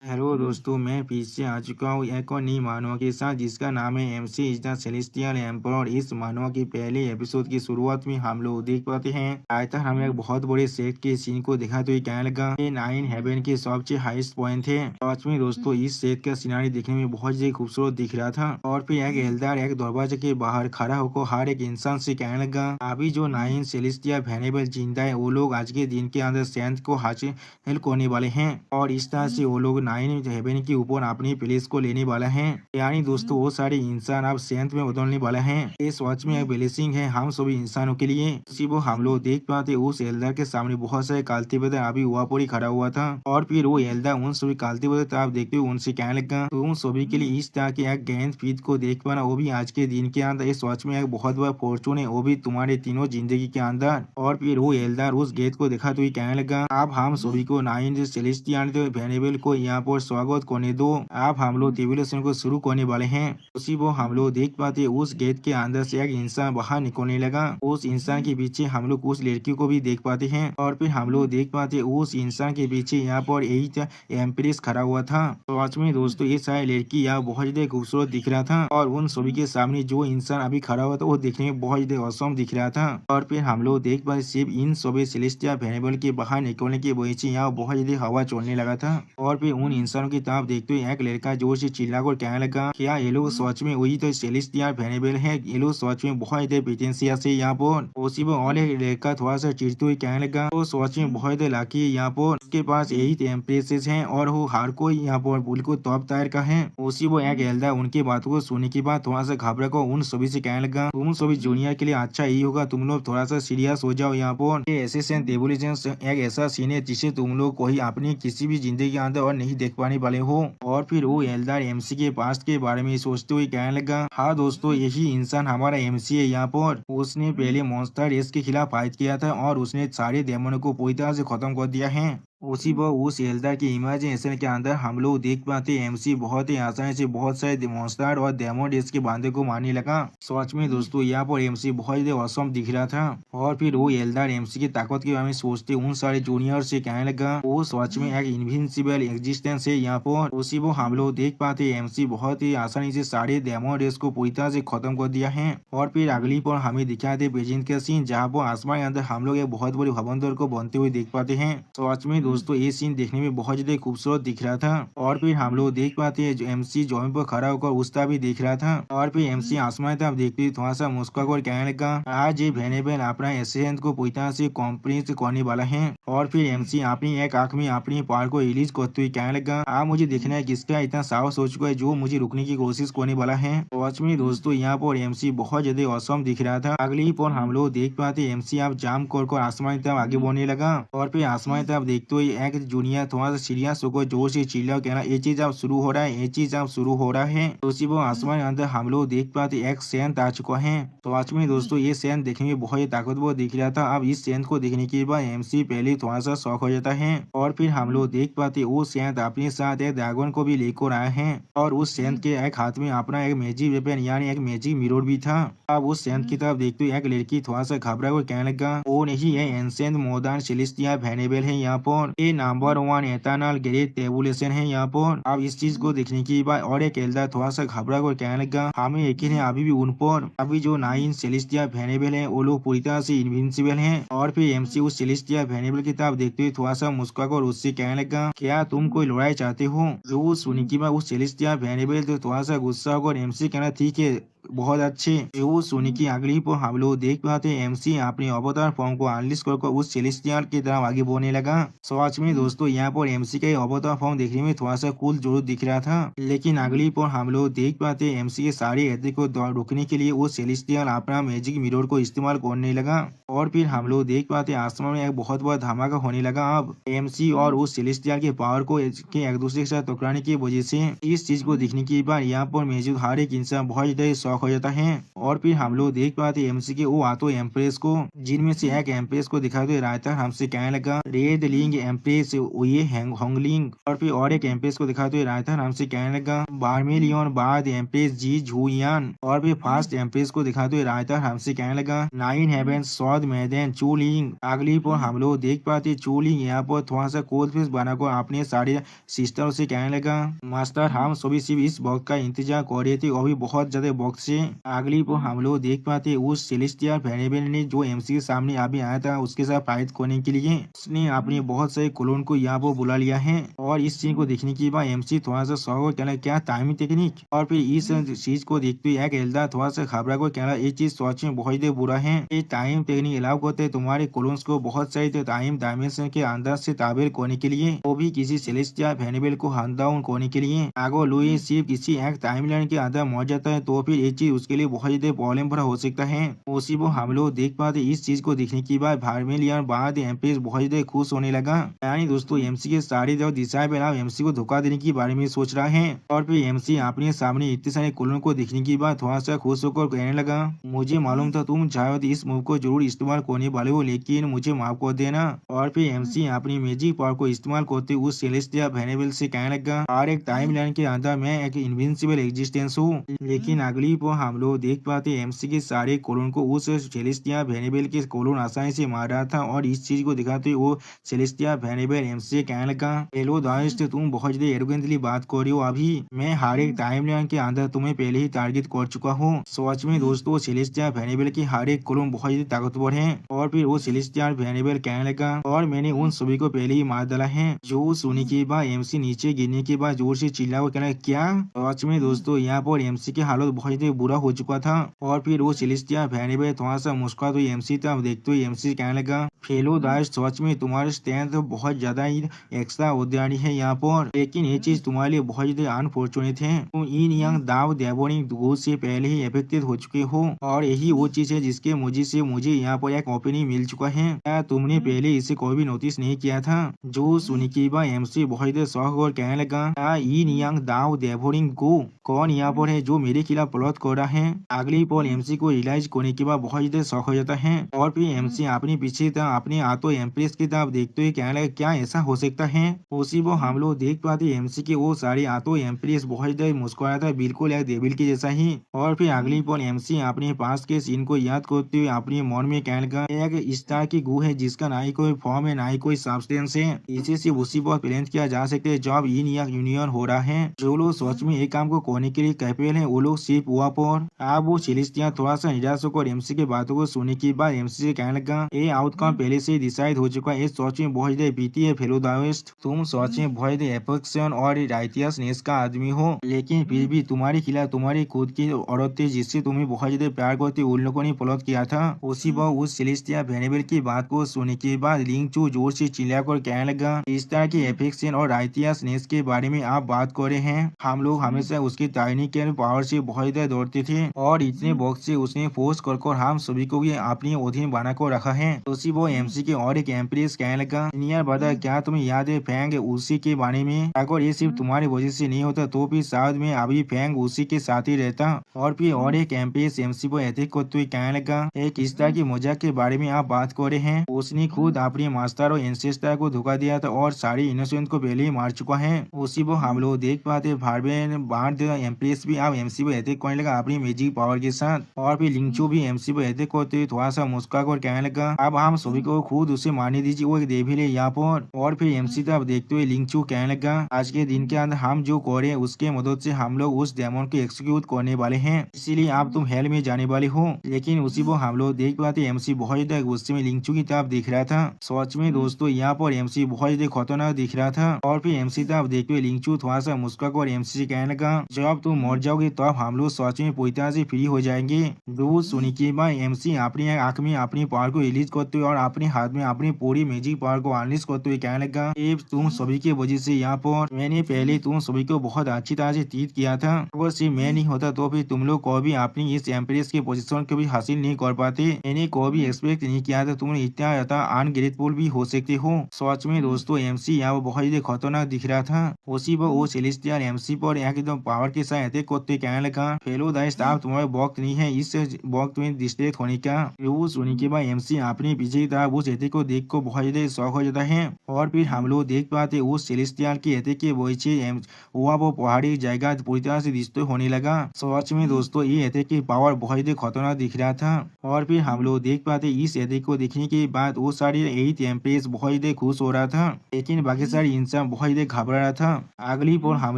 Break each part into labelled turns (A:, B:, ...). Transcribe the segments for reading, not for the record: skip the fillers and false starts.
A: Hello दोस्तों, मैं फिर से आ चुका हूँ एक और नई मानव के साथ जिसका नाम है MC is the celestial emperor. इस मानव की पहले एपिसोड की शुरुआत में हम लोग देख पाते हैं आज तक हमें एक बहुत बड़े सेट के सीन को देखा तो ये कहने लगा ये नाइन हेवन के सबसे हाईएस्ट पॉइंट थे। सच में दोस्तों, इस सेट का सिनारी देखने में बहुत ही खूबसूरत दिख रहा था और फिर एक एल्डर एक दरवाजे के बाहर खड़ा होकर हर एक इंसान से कहने लगा अभी जो नाइन सेलेस्टियल वेनेबल जिंदा है वो लोग आज के दिन के अंदर सेंथ को हासिल करने वाले हैं और इस तरह से वो लोग नाइन हेवन के ऊपर अपनी प्लेस को लेने वाला है। यानी दोस्तों वो सारे इंसान अब सेंथ में बदलने वाला है। ये सच में एक ब्लेसिंग है हम सभी इंसानों के लिए। इसी वो हम लोग देख पाते उस एल्डर के सामने बहुत सारे काल्टिवेटर अभी वहाँ पर ही खड़ा हुआ था और फिर वो एल्डर उन सभी काल्टिवेटर आप देखते हो उनसे कहने लगा तो उन सभी के लिए इस तरह के एक गेंद फीड को देख पाना वो भी आज के दिन के अंदर ये सच में एक बहुत बड़ा फॉर्चून है, वो भी तुम्हारे तीनों जिंदगी के अंदर। और फिर वो एल्डर उस गेट को देखा तो ये कहने लगा अब हम सभी को नाइन सेलेस्टियल वेनेबल को यहाँ पर स्वागत करने दो। अब हम लोग ट्रिब्यूलेशन को शुरू करने वाले हैं। उसी वो हम लोग देख पाते उस गेट के अंदर से एक इंसान बाहर निकलने लगा। उस इंसान के पीछे हम लोग उस लड़की को भी देख पाते हैं और फिर हम लोग देख पाते उस इंसान के पीछे यहाँ पर एट एम्प्रेस खड़ा हुआ था। तो आज में दोस्तों ये सारी लड़की यहाँ बहुत ज्यादा खूबसूरत दिख रहा था और उन सभी के सामने जो इंसान अभी खड़ा हुआ था वो देखने में बहुत ज्यादा औसम दिख रहा था। और फिर हम लोग देख पाते सिर्फ इन सभी सेलेस्टियल वेनेबल के बाहर निकलने के वजह से यहाँ बहुत ज्यादा हवा चलने लगा था और फिर उन इंसानों की तरफ देखते हुए एक लड़का जोर से चिल्लाकर कहने लगा क्या ये लोग सच में वही तो सेलेस्टियल वेनेबल है, ये लोग सच में बहुत ज्यादा प्रीटेंशियस है यहाँ पर। उसी पर और एक लड़का थोड़ा सा चिढ़ते हुए कहने लगा तो सच में बहुत ज्यादा लाकी है यहाँ पर, उसके पास यही एम्प्रेसेस हैं और वो हर कोई यहाँ पर बिल्कुल टॉप टायर का है। उसी वो एक एल्डर उनकी बातों को सुनने के बाद थोड़ा सा घबरा कर उन सभी से कहने लगा तुम सभी जूनियर के लिए अच्छा ही होगा तुम लोग थोड़ा सा सीरियस हो जाओ यहाँ पर। ये एसेसिएंट एवोल्यूशन एक ऐसा सीन है जिसे तुम लोग कोई अपनी किसी भी जिंदगी के अंदर और नहीं देख पाने वाले हो। और फिर वो एल्डर एमसी के पास्ट के बारे में सोचते हुए कहने लगा हाँ दोस्तों, यही इंसान हमारा एमसी है यहाँ पर। उसने पहले मॉन्स्टर रेस के खिलाफ फाइट किया था और उसने सारे डेमोनों को पूरी तरह से खत्म कर दिया है। उसी पर उस एल्डर की इमेजिनेशन के अंदर हम लोग देख पाते एमसी बहुत ही आसानी से बहुत सारे मॉन्स्टर और डेमो डेस के बांधे को मारने लगा। सच में दोस्तों यहाँ पर एमसी बहुत ही औसम दिख रहा था और फिर वो एल्डर एमसी की ताकत के बारे में सोचते उन सारे जूनियर से कहने लगा वो सच में एक इनविंसिबल एग्जिस्टेंस है यहाँ पर। उसी को हम लोग देख पाते एमसी बहुत ही आसानी से सारे डेमो डेस को पूरी तरह से खत्म कर दिया है। और फिर अगली पर हमें दिखाते प्रेजेंट का सीन जहाँ पर आसमान के अंदर हम लोग एक बहुत बड़ी भवन को बनते हुए देख पाते हैं। सच में दोस्तों ये सीन देखने में बहुत ज्यादा खूबसूरत दिख रहा था और फिर हम लोग देख पाते हैं एमसी जमीन पर खड़ा होकर उसका भी देख रहा था और फिर एमसी आसमान तरफ देखते हुए थोड़ा सा मुस्कुरा कर कहने लगा आज ये वेनेबल अपना एसेंट को पूरी तरह से कॉम्प्रीज करने वाला है। और फिर एमसी अपनी एक आंख में अपनी पावर को रिलीज करते हुए कहने लगा आप मुझे देखना है किसका इतना साहस हो चुका है जो मुझे रुकने की कोशिश करने वाला है। सच में दोस्तों यहाँ पर एमसी बहुत ज्यादा औसम दिख रहा था। अगली पर हम लोग देख पाते एमसी आप जाम कर आसमान की तरफ आगे बढ़ने लगा और फिर आसमान की तरफ देखते हुए एक जूनियर थोड़ा सा सीरियस होकर जोर से चिल्ला कहना ये चीज अब शुरू हो रहा है, ये चीज अब शुरू हो रहा है। तो उसी वो आसमान के अंदर हम लोग देख पाते एक सेंट आ चुका है। तो आज में दोस्तों ये सेंट देखने में बहुत ही ताकतवर दिख रहा था। अब इस सेंट को देखने के बाद एमसी पहले थोड़ा सा शौक हो जाता है और फिर हम लोग देख पाते वो सेंट अपने साथ एक ड्रैगन को भी लेकर आया है और उस सेंट के एक हाथ में अपना एक मैजिक वेपन यानी एक मैजिक मिरर भी था। अब उस सेंट की तरफ देखते हुए एक लड़की थोड़ा सा घबरा कर कहने लगा वो नहीं है एंशिएंट मॉडर्न सेलेस्टियल वेनेबल है यहाँ पर, ये नंबर 1 एटर्नल ग्रेट टेबुलेशन है यहाँ पर। अब इस चीज को देखने के बाद और एक एल्डर थोड़ा सा घबरा कर कहने लगा हमें यकीन है अभी भी उन पर अभी जो 9 सेलेस्टियल वेनेबल है वो लोग पूरी तरह से इनविंसिबल हैं। और फिर एमसी उस सेलेस्टियल वेनेबल की तरफ देखते हुए थोड़ा सा मुस्कुरा कर उससे कहने लगा क्या तुम कोई लड़ाई चाहते हो। जो सुनी के बाद उस सेलेस्टियल वेनेबल तो थोड़ा सा गुस्सा होकर एमसी कहना ठीक है बहुत अच्छे। वो सोनी की अगली पर हम लोग देख पाते एमसी अपने अवतार फॉर्म को अनलिस्ट कर उस सेलेस्टियल की तरफ आगे बढ़ने लगा। सच में दोस्तों यहाँ पर एमसी का अवतार फॉर्म देखने में थोड़ा सा कूल जरूर दिख रहा था, लेकिन अगली पर हम लोग देख पाते एमसी के सारे एथिक को रोकने के लिए वो सेलेस्टियल अपना मैजिक मिरर को इस्तेमाल करने लगा। और फिर हम लोग देख पाते आसमान में एक बहुत बड़ा धमाका होने लगा। अब एमसी और उस सेलेस्टियल के पावर को एक दूसरे के साथ टकराने की वजह से इस चीज को देखने के बाद यहाँ पर मौजूद हर एक इंसान बहुत ज्यादा शौक हो जाता है। और फिर हम लोग देख पाते एमसी के वो आतो एम्प्रेस को, जिनमें से एक एम्प्रेस को दिखाते रायता हमसे कहने लगा रेड लिंग एम्प्रेस ये होंगलिंग। और फिर और एक एम्प्रेस को दिखाते हुए रायता हमसे कहने लगा बारमेलियन बाद एम्प्रेस जी झुयान। और फिर फास्ट एम्प्रेस को दिखाते हुए रायता हमसे कहने लगा नाइन हेवन सौद मैदेन चूलिंग। अगली पर हम लोग देख पाते चूलिंग यहाँ पर थोड़ा सा कोल्ड फिश बनाकर अपने सारे सिस्टर से कहने लगा मास्टर हम सभी सिर्फ इस वक्त का इंतजार कर रहे थे, अभी बहुत ज्यादा वक्त से। अगली पर हम लोग देख पाते उस सेलेस्टियल वेरिएबल ने जो एमसी के सामने अभी आया था उसके साथ फाइट करने के लिए उसने अपने बहुत सारे क्लोन को यहाँ पर बुला लिया है। और इस सीन को देखने के बाद एमसी थोड़ा सा शौक कहना क्या टाइमिंग टेक्निक। और फिर इस चीज को देखते हुए एक एल्दा थोड़ा सा घबरा को कहना ये चीज सोच में बहुत ही बुरा है, ये टाइम टेक्निक अलाउ करते तुम्हारे क्लोन्स को बहुत सारे टाइम डायमेंशन के अंदर से ताबेर करने के लिए, वो भी किसी सेलेस्टियल वेरिएबल को हंट डाउन करने के लिए। अगर लुई सिर्फ किसी एक टाइमलाइन के अंदर मर जाता है तो फिर ये चीज उसके लिए बहुत ज्यादा प्रॉब्लम भरा हो सकता है। उसी वो हम लोग देख पाते इस चीज को देखने के बाद भारमेलियन बाद एमपीएस बहुत ज्यादा खुश होने लगा। यानी दोस्तों एमसी के सारे जो दिशा पे एमसी को धोखा देने के बारे में सोच रहा है। और फिर एमसी अपने सामने इतने सारे क्लोन को देखने के बाद थोड़ा सा खुश होकर कहने लगा मुझे मालूम था तुम शायद इस मूव को जरूर इस्तेमाल करने वाले हो, लेकिन मुझे माफ कर देना। और फिर एमसी अपनी मैजिक पावर को इस्तेमाल करते उस सेलेस्टियल वेरिएबल से कहने लगा हर एक टाइमलाइन के अंदर मैं एक इनविंसिबल एग्जिस्टेंस हूँ। लेकिन अगली पर हम लोग देख पाते एमसी के सारे क्लोन को उस सेलेस्टियल वेरिएबल के क्लोन आसानी से मार रहा था। और इस चीज को दिखाते वो सेलेस्टियल वेरिएबल एमसी से कहने लगा हेलो दोस्त तुम बहुत ज्यादा एरोगेंटली बात कर रही हो, अभी मैं हर एक टाइमलाइन के अंदर तुम्हें पहले ही टारगेट कर चुका हूँ। सच में दोस्तों सेलेस्टियल वेरिएबल की हर एक क्लोन बहुत ज्यादा ताकतवर है। और फिर वो सेलेस्टियल वेरिएबल कहने लगा और मैंने उन सभी को पहले ही मार डाला है। जो सुनने के बाद एमसी नीचे गिरने के बाद जोर से चिल्ला कर कहना क्या। सच में दोस्तों यहाँ पर एमसी की हालत बहुत ज्यादा बुरा हो चुका था। और फिर वो सेलेस्टियल वेरिएबल थोड़ा सा मुस्कुराते हुए एमसी तब देखते हुए एमसी कहने लगा फेलो दोस्त सच में तुम्हारे स्ट्रेंथ बहुत ज्यादा ही एक्स्ट्रा उद्यानी है यहाँ पर, लेकिन ये चीज तुम्हारे लिए बहुत ज्यादा अनफॉर्चुनेट है। तुम इन यंग दाव डेवोनिंग गोद से पहले ही अफेक्टेड हो चुके हो और यही वो चीज है जिसके मुझे यहाँ पर एक ओपनिंग मिल चुका है। क्या तुमने पहले इसे कोई भी नोटिस नहीं किया था। जो सुनी की बात एमसी बहुत ज्यादा शौक और कहने लगा इन यंग दाव डेवोनिंग गो कौन यहाँ पर है जो मेरे खिलाफ प्लॉट कर रहा है। अगली पल एमसी को रियलाइज करने के बाद बहुत ज्यादा शौक हो जाता है। और फिर एमसी अपने पीछे अपने आतो एम्प्रेस की तरफ देखते हुए कहने लगा क्या ऐसा हो सकता है। उसी वो हम लोग देख पाते एमसी के वो सारे आतो एम्प्रेस बहुत ज्यादा मुस्कुराता है बिल्कुल एक डेविल के जैसा ही। और फिर अगली पल एमसी अपने पास के सीन को याद करते हुए अपने मन में कहने लगा एक स्टार की गु है जिसका ना ही कोई फॉर्म है ना ही कोई सब्सटेंस है, इसे सिर्फ उसी पर प्लान किया जा सकता है जब इन या यूनियन हो रहा है। जो लोग सच में एक काम को करने के लिए कैपेबल है वो लोग सिर्फ हुआ पर। अब वो सेलेस्टियल थोड़ा सा निराश होकर एमसी के बातों को सुनने के बाद एमसी से कहने लगा ये आउटकम पहले से डिसाइड हो चुका है, सोच में बहुत ज्यादा बीती है फेलो दावेस्ट, तुम सोच में बहुत ज्यादा एफेक्शन और राइटियसनेस का आदमी हो, लेकिन फिर भी तुम्हारे खिलाफ तुम्हारी खुद की औरत थी जिससे तुम्हें बहुत ज्यादा प्यार करती उन लोगों ने प्लॉट किया था। उसी वक्त उस सेलेस्टियल वेरिएबल की बात को सुनने के बाद लिंग चू जोर से चिल्लाकर कहने लगा इस तरह की एफेक्शन और राइटियसनेस के बारे में आप बात कर रहे हैं, हम लोग हमेशा उसकी टाइनी के पावर से बहुत ज्यादा दौड़ते थे और इतने वक्त से उसने फोर्स कर हम सभी को ये अपने अधीन बना कर रखा है। उसी वो एमसी के और एक एम्प्रेस कहने लगा नियर बता क्या तुम्हें याद है फैंग उसी के बारे में, अगर ये सिर्फ तुम्हारी वजह से नहीं होता तो फिर शायद में अभी फैंग उसी के साथ ही रहता। और फिर और एक एम्प्रेस एमसी को अटैक करते हुए कहने लगा एक इस तरह की मजाक के बारे में आप बात कर रहे हैं, उसने खुद अपने मास्टर और एंसेस्टर को धोखा दिया था और सारे इनोसेंट को पहले ही मार चुका है। उसी वो हम लोग देख पाते भारवेन बाढ़ एम्प्रेस भी अब एमसी पे अटैक करने लगा अपनी मैजिक पावर के साथ। और फिर लिंचू भी एमसी पे अटैक करते हुए थोड़ा सा मुस्कुरा कर कहने लगा अब हम सभी को खुद उसे मारने दीजिए, वो एक डेविल है यहाँ पर। और फिर एमसी तब देखते हुए लिंचू कहने लगा आज के दिन के अंदर हम जो करे उसके मदद से हम लोग उस डेमन को एक्सिक्यूट करने वाले हैं, इसीलिए आप तुम हेल में जाने वाले हो। लेकिन उसी वो हम लोग देख पाते एमसी बहुत ज्यादा गुस्से में लिंचू की तरफ देख रहा था। सच में दोस्तों यहाँ पर एमसी बहुत ज्यादा खतरनाक दिख रहा था। और फिर एमसी तब देखते हुए लिंचू थोड़ा सा मुस्कुरा कर एमसी से कहने लगा जब तुम मर जाओगे तो हम लोग सच में पूरी तरह से फ्री हो जाएंगे। दूध सुनी के बाद एमसी अपनी आंख में अपनी पावर को रिलीज करते हुए और अपने हाथ में अपनी पूरी मैजिक पावर को अनलीज करते हुए कहने लगा तुम सभी के वजह से यहाँ पर मैंने पहले तुम सभी को बहुत अच्छी तरह से ट्रीट किया था, अगर सिर्फ मैं नहीं होता तो फिर तुम लोग को भी अपनी इस एम्प्रेस के पोजीशन को भी हासिल नहीं कर पाते। मैंने को भी एक्सपेक्ट नहीं किया था तुम इतना ज्यादा अनग्रेटफुल भी हो सकते हो। सच में दोस्तों एमसी यहाँ बहुत ज्यादा खतरनाक दिख रहा था। उसी वो सेलेस्टियल एमसी पर एकदम पावर के साथ अटैक करते कहने लगा फेलो दाइश आप तुम्हारे वक्त नहीं है इस वक्त में डिस्ट्रैक्ट होने का। वो सुनने के बाद एमसी अपने पीछे की तरफ उस एथे को देख को बहुत ज्यादा शौक हो जाता है। और फिर हम लोग देख पाते उस सेलेस्टियल की एथे के वही हुआ वो पहाड़ी जगह पूरी तरह से डिस्ट्रॉय होने लगा। सच में दोस्तों ये एथे की पावर बहुत ज्यादा खतरनाक दिख रहा था। और फिर हम लोग देख पाते इस एथे को देखने के बाद वो सारे 8 एम्प्रेस बहुत ज्यादा खुश हो रहा था, लेकिन बाकी सारे इंसान बहुत ज्यादा घबरा रहा था। अगली पर हम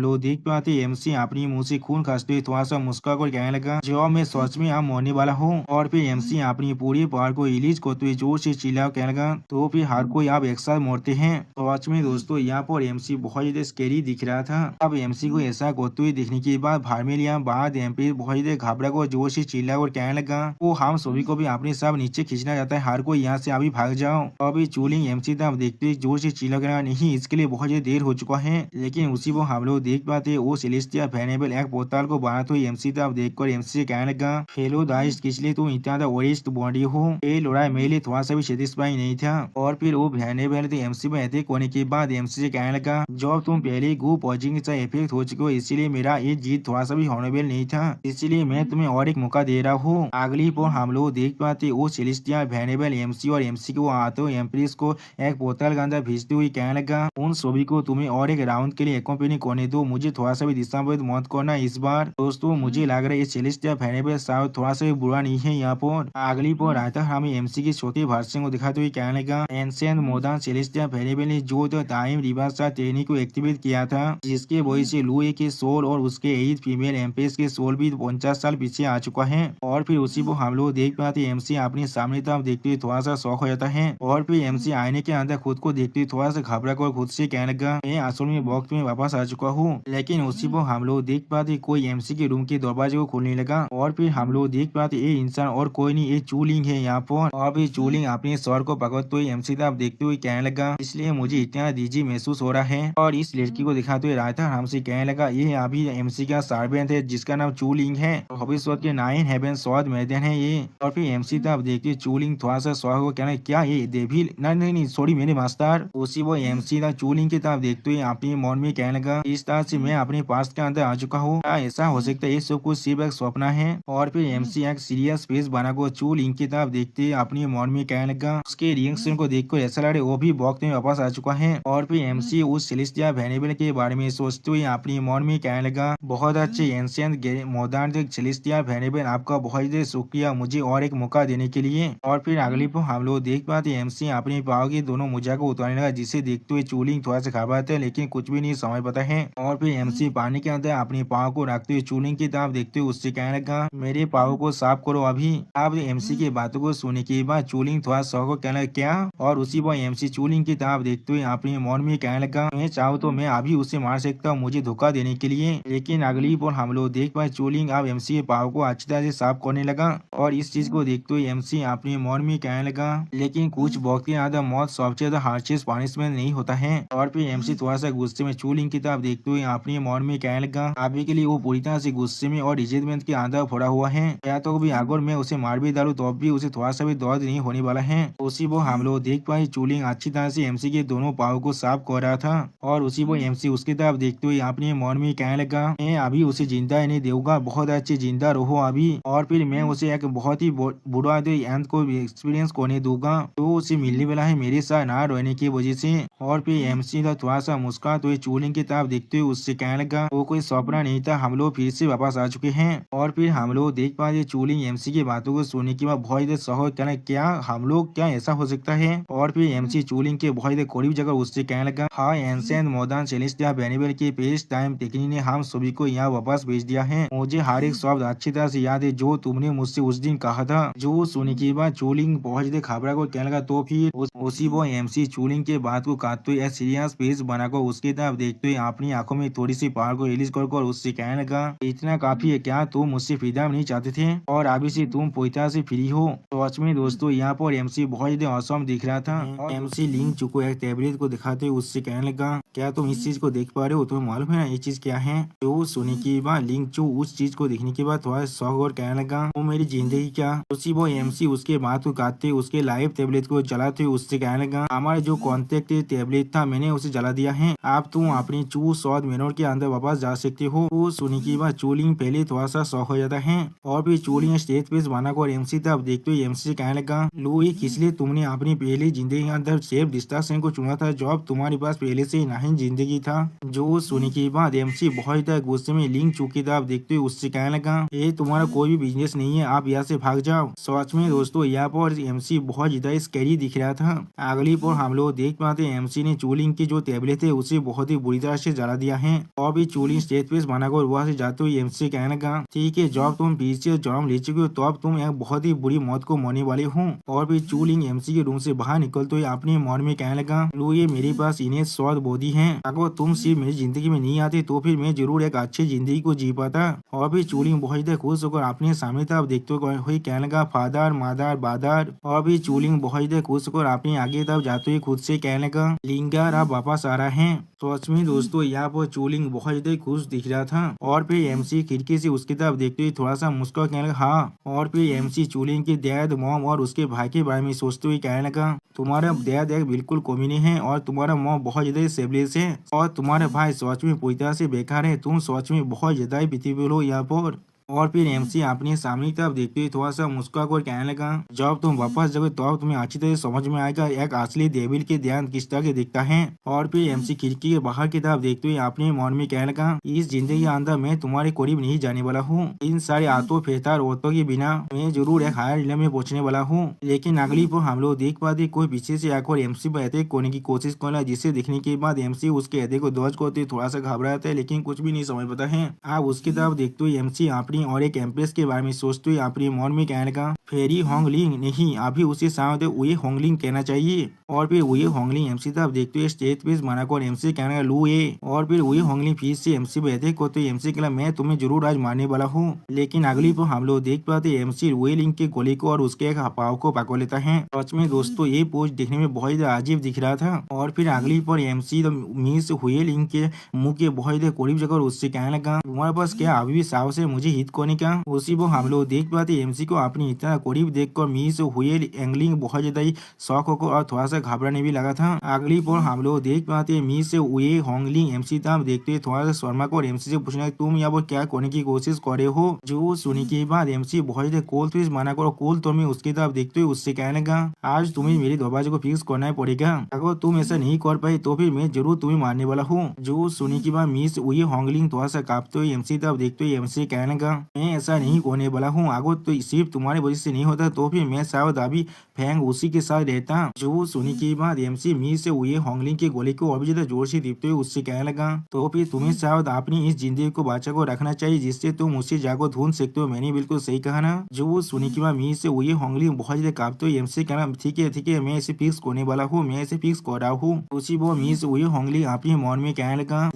A: लोग देख पाते एमसी अपनी मुंह से खून खांसते हुए थोड़ा सा मुस्कुरा कर कहने लगा, जो मैं सच में आप मरने वाला हूँ। और फिर एमसी अपनी पूरी पावर को रिलीज करते हुए जोर से चिल्ला कहने लगा, तो फिर हर कोई आप एक साथ मरते हैं। सच में दोस्तों यहाँ पर एमसी बहुत ज्यादा स्केरी दिख रहा था। अब एमसी को ऐसा करते हुए देखने के बाद भारमेलिया बाद एमपी बहुत ज्यादा घबरा कर जोर से चिल्ला कर कहने लगा, वो हम सभी को भी अपने साथ नीचे खींचना चाहता है, हर कोई यहाँ से अभी भाग जाओ। अभी चूलिंग एमसी तब देखते हुए जोर से चिल्ला कर नहीं, इसके लिए बहुत ज्यादा देर हो चुका है। लेकिन उसी वो हम लोग देख पाते वो सेलेस्टिया वेनेबल एक बोतल को बनाते हुए एमसी तब देखकर एमसी से कहने लगा, हेलो दाइश किस लिए तुम इतना ओरिस्ट बॉडी हो। ये लड़ाई मेरे लिए थोड़ा सा भी सेटिस्फाई नहीं था। और फिर वो वेनेबल एमसी में अटैक होने के बाद एमसी से कहने लगा, जब तुम पहले गो पॉइजनिंग से इफेक्ट हो चुके हो इसीलिए मेरा ये जीत थोड़ा सा भी हॉनेबल नहीं था, इसलिए मैं तुम्हें और एक मौका दे रहा हूँ। अगली पर हम लोग देख पाते वो सेलेस्टिया वेनेबल एमसी और एमसी को आते हुए एम्प्रेस को एक बोतल के अंदर भेजते हुए कहने लगा, उन सभी को तुम्हें और एक राउंड के लिए अकम्पनी करने दो, मुझे थोड़ा सा भी दिशाभेद मत करना इस बार। दोस्तों मुझे लग रहा है ये सेलेस्टिया वेनेबल साहब थोड़ा सा भी बुरा नहीं है। यहाँ पर अगली पर आता हमें एमसी के छोटे वर्जन को दिखाते हुए कहने लगा, एंशिएंट मॉडर्न सेलेस्टिया वेनेबल ने जो टाइम रिवर्स टेक्निक को एक्टिवेट किया था, जिसके वजह से लुए के सोल और उसके 8 फीमेल एम्प्रेस के सोल भी 50 साल पीछे आ चुका है। और फिर उसी को हम लोग देख पाते एमसी अपने सामने तरफ देखते हुए थोड़ा सा शौक हो जाता है। और फिर एमसी आईने के अंदर खुद को देखते हुए थोड़ा सा घबरा कर खुद से कहने लगा, मैं असल में वक्त में वापस आ चुका हूँ। लेकिन उसी को हम लोग देख पाते कोई एमसी के रूम के दरवाजे को खोलने लगा। और फिर हम लोग देख पाते ये इंसान और कोई नहीं, ये चूलिंग है यहाँ पर। और फिर चूलिंग अपने सर को पकड़ते हुए एमसी तरफ देखते हुए कहने लगा, इसलिए मुझे इतना दीजी महसूस हो रहा है। और इस लड़की को दिखाते हुए रायता हमसे कहने लगा, ये अभी एमसी का सर्वेंट है जिसका नाम चूलिंग है, भविष्य के 9 हेवन स्वाद मैदान है ये। और फिर एमसी तरफ देखते चूलिंग थोड़ा सा स्वाद को कहना, क्या ये डेविल, नहीं नहीं सॉरी मेरे मास्टर। उसी वो एमसी था चूलिंग की तरफ देखते हुए अपने मन में कहने लगा, इस तरह से मैं अपने पास के अंदर आ चुका हूँ, क्या ऐसा हो सकता है ये सब कुछ सिर्फ एक स्वप्न है। और फिर एमसी एक सीरियस फेस बना को चूलिंग की तरफ देखते अपने मन में कहने लगा, उसके रिएक्शन को देखकर ऐसा लगे वो भी वक्त में वापस आ चुका है। और फिर एमसी उस सेलेस्टिया वेनेबल के बारे में सोचते हुए अपने मन में कहने लगा, बहुत अच्छे एंशिएंट मॉडर्न सेलेस्टिया वेनेबल, आपका बहुत शुक्रिया मुझे और एक मौका देने के लिए। और फिर अगली पर हम लोग देख पाते एमसी अपने पाव के दोनों मोजा को उतारने लगा, जिसे देखते हुए चूलिंग थोड़ा सा घबराता है लेकिन कुछ भी नहीं समझ पाता है। और फिर एमसी पानी के अंदर अपने पाव को रखते हुए चूलिंग की तरफ देखते हुए उससे कहने लगा, मेरे पाव को साफ करो अभी। अब एमसी की बातों को सुनने के बाद चूलिंग थोड़ा शौक को कहने लगा, क्या। और उसी पर एमसी चूलिंग की तरफ देखते हुए अपने मन में कहने लगा, मैं चाहूँ तो मैं अभी उसे मार सकता हूँ मुझे धोखा देने के लिए। लेकिन अगली पर हम लोग देख पाए चूलिंग अब एमसी के पाव को अच्छी तरह से साफ करने लगा। और इस चीज को देखते हुए एमसी अपने मन में कहने लगा, लेकिन कुछ वक्त के अंदर मौत सबसे ज्यादा हार्शेस्ट पनिशमेंट नहीं होता है। और फिर एमसी थोड़ा सा गुस्से में चूलिंग की तरफ देखते हुए अपने मन में कहने लगा, अभी के लिए वो पूरी तरह से गुस्से में और रिजेंटमेंट के अंदर फोड़ा हुआ है, या तो भी अगर मैं उसे मार भी डालू तो भी उसे थोड़ा सा भी दर्द नहीं होने वाला है। उसी वो हम लोग देख पाए चूलिंग अच्छी तरह से एमसी के दोनों पाव को साफ कर रहा था। और उसी वो एमसी उसकी तरफ देखते हुए अपने मन में कहने लगा, मैं अभी उसे जिंदा ही नहीं दूंगा, बहुत अच्छे जिंदा रहो अभी। और फिर मैं उसे एक बहुत ही बुरा एंड को एक्सपीरियंस करने दूंगा तो उसे मिलने वाला है मेरे साथ ना रहने की वजह से। और फिर एमसी का थोड़ा सा मुस्कुरा तो चूलिंग की तरफ देखते हुए उससे कहने लगा, वो कोई सपना नहीं था, हम लोग फिर से वापस आ चुके हैं। और फिर हम लोग देख पाए चूलिंग एमसी की बातों को सुनने के बाद बहुत सहज कहना, क्या हम लोग, क्या ऐसा हो सकता है। और फिर एमसी चूलिंग के बहुत करीब जगह उससे कहने लगा, हाँ एंशिएंट मॉडर्न सेलेस्टिया वेनेबल के पेस टाइम टेक्निक ने हम सभी को यहाँ वापस भेज दिया है, मुझे हर एक शब्द अच्छी तरह से याद है जो तुमने मुझसे उस दिन कहा था। जो सुनने के बाद चूलिंग बहुत खबरा को कहने लगा, तो फिर उसी वो एमसी चूलिंग के बात को काटते हुए सीरियस फेस बनाकर उसकी तरफ देखते हुए अपनी आंखों में थोड़ी सी पावर को रिलीज कर उससे कहने लगा, इतना काफी है क्या, तुम मुझसे फ्रीडम नहीं चाहते थे और अभी से तुम पूरी तरह से फ्री हो। तो सच में दोस्तों यहाँ पर एमसी बहुत ज्यादा औसम दिख रहा था। और एमसी लिंग चुको एक टैबलेट को दिखाते हुए उससे कहने लगा, क्या तुम इस चीज को देख पा रहे हो? तुम्हें मालूम है ना ये चीज क्या है? जो सुनने के बाद लिंक जो उस चीज को देखने के बाद थोड़ा शौक और कहने लगा, वो मेरी जिंदगी क्या? उसी वो एमसी उसके बात को काटते उसके लाइव टैबलेट को जलाते उससे कहने लगा, हमारे जो कॉन्टेक्ट टैबलेट था मैंने उसे जला दिया है, आप तुम अपनी 200 मिनट के अंदर वापस जा सकते हो। वो सुनने के बाद चोलिंग पहले थोड़ा सा शौक हो जाता है और फिर चोलिंग स्टेज पे बनाकर एमसी था। अब देखते हुए एमसी से कहने लगा, लो ये किस लिए तुमने अपनी पहली जिंदगी के अंदर सेफ डिस्टेंस को चुना था, जॉब तुम्हारे पास पहले से नहीं जिंदगी था। जो सुनने के बाद एमसी बहुत ही गुस्से में लिंक चुकी था। अब देखते हुए उससे कहने लगा, ये तुम्हारा कोई भी बिजनेस नहीं है, आप यहाँ से भाग जाओ। सच में दोस्तों यहाँ पर एमसी बहुत ज्यादा स्कैरी दिख रहा था। अगली पर हम लोग देख पाते एमसी ने चोलिंग की जो टेबलेट है उसे बहुत ही बुरी तरह से जला दिया है और भी चोलिंग स्टेज पे बनाकर वहां से जाते हुए एमसी कहने लगा, ठीक है जब तुम पीछे जन्म ले चुके हो तो अब तुम एक बहुत ही बुरी मौत को मरने वाले हो। और भी चोलिंग एमसी के रूम से बाहर निकलते हुए अपने मन में कहने लगा, लो ये मेरे पास इन्हें स्वाद बोधी है, अगर तुम सिर्फ मेरी जिंदगी में नहीं आते तो फिर मैं जरूर एक अच्छी जिंदगी को जी पाता। और भी चोलिंग बहुत ज्यादा खुश होकर अपने सामने तरफ देखते हुए कहने लगा, फादर मादर बादर। और भी चोलिंग बहुत ज्यादा खुश होकर अपने आगे तरफ जाते हुए खुद से कहने लगा, लिंगर आप वापस आ रहा है। तो सच में दोस्तों यहाँ पर चोलिंग बहुत ज्यादा खुश दिख रहा था और फिर एमसी खिड़की से उसकी तरफ देखते हुए थोड़ा सा मुस्कुरा कहने लगा, हाँ। और फिर एमसी चोलिंग के डैड मॉम और उसके भाई के बारे में सोचते हुए कहने लगा, तुम्हारा डैड एक बिल्कुल कमीने है और तुम्हारा मॉम बहुत ज्यादा सेबलेस है और तुम्हारे भाई सोच में पूरी तरह से बेकार है, तुम सोच में बहुत ज्यादा ही पृथ्वी हो यहाँ पर। और फिर एमसी अपने सामने की तरफ देखते हुए थोड़ा सा मुस्कुरा कर कहने लगा, जब तुम वापस जाओगे तो तुम्हें अच्छी तरह समझ में आएगा एक असली डेविल के ध्यान किस तरह के दिखता है। और फिर एमसी खिड़की के बाहर की तरफ देखते हुए अपने मन में कहने लगा, इस जिंदगी के अंदर मैं तुम्हारे करीब नहीं जाने वाला हूँ, इन सारे आतों फेतार औरतों के बिना मैं जरूर एक हायर इलम में पहुंचने वाला हूँ। लेकिन अगली पर हम लोग देख पाते कोई पीछे से आकर एमसी पर अटैक करने की कोशिश करना, जिसे देखने के बाद एमसी उसके अटैक को दर्ज करते थोड़ा सा घबराता है लेकिन कुछ भी नहीं समझ पाता है। आप उसकी तरफ देखते हुए एमसी और एक एम्प्रेस के बारे में सोचते हुए अपने मन में कहने लगा, फेरी होंगलिंग नहीं, अभी उसे शायद वे होंगलिंग कहना चाहिए। और फिर वे होंगलिंग एमसी तरफ देखते हुए स्टेज पे मना कर एमसी कहने लगा, लू ये। और फिर वे होंगलिंग फिर से एमसी पे अटैक करते हुए एमसी कहला, मैं तुम्हें जरूर आज मारने वाला हूँ। लेकिन अगली पर हम लोग देख पाते एमसी वे लिंग के गोली को और उसके एक पाव को पकड़ लेता है। सच में दोस्तों ये पोज देखने में बहुत अजीब दिख रहा था। और फिर अगली पर एमसी मिस हुए लिंग के मुंह के बहुत करीब जगह उससे कहने लगा, तुम्हारे पास क्या अभी भी साहस है मुझे हिट करने का? उसी वो हम लोग देख पाते एमसी को अपनी इतना करीब देखकर मिस हुए एंगलिंग बहुत ज्यादा ही शौक होकर और थोड़ा सा घबराने भी लगा था। अगली पर हम लोग देख पाते मिस हुए होंगलिंग एमसी तब देखते थोड़ा सा शर्मा को एमसी से पूछना, तुम यहाँ पर क्या करने की कोशिश कर रहे हो? जो सुनने के बाद एमसी बहुत ज्यादा कोल तो मना करो कोल तो मैं उसकी तरफ देखते हुए उससे कहने लगा, आज तुम्हें मेरे दरवाजे को फिक्स करना पड़ेगा, अगर तुम ऐसा नहीं कर पाए तो फिर मैं जरूर तुम्हें मारने वाला हूँ। जो सुनने के बाद मिस हुई होंगलिंग थोड़ा सा कांपते हुए एमसी तरफ देखते हुए एमसी कहने लगा, मैं ऐसा नहीं होने वाला हूँ, अगर तो सिर्फ तुम्हारी वजह से नहीं होता तो फिर मैं शायद अभी फैंग उसी के साथ रहता। जो सुनने के बाद एमसी मी से हुए होंगलिंग के गोली को अभी ज्यादा जोर से दीपते हुए उससे कहने लगा, तो फिर तुम्हें शायद अपनी इस जिंदगी को बचा को रखना चाहिए जिससे तुम उसे जाकर ढूंढ सकते हो, मैंने बिल्कुल सही कहा ना? जो सुनने के बाद मी से हुए होंगलिंग बहुत ज्यादा कांपते हुए एमसी कहना, ठीक है मैं इसे फिक्स करने वाला हूँ, मैं इसे फिक्स कर रहा हूँ। उसी वो मी से हुए होंगलिंग अपने मन में कहने लगा,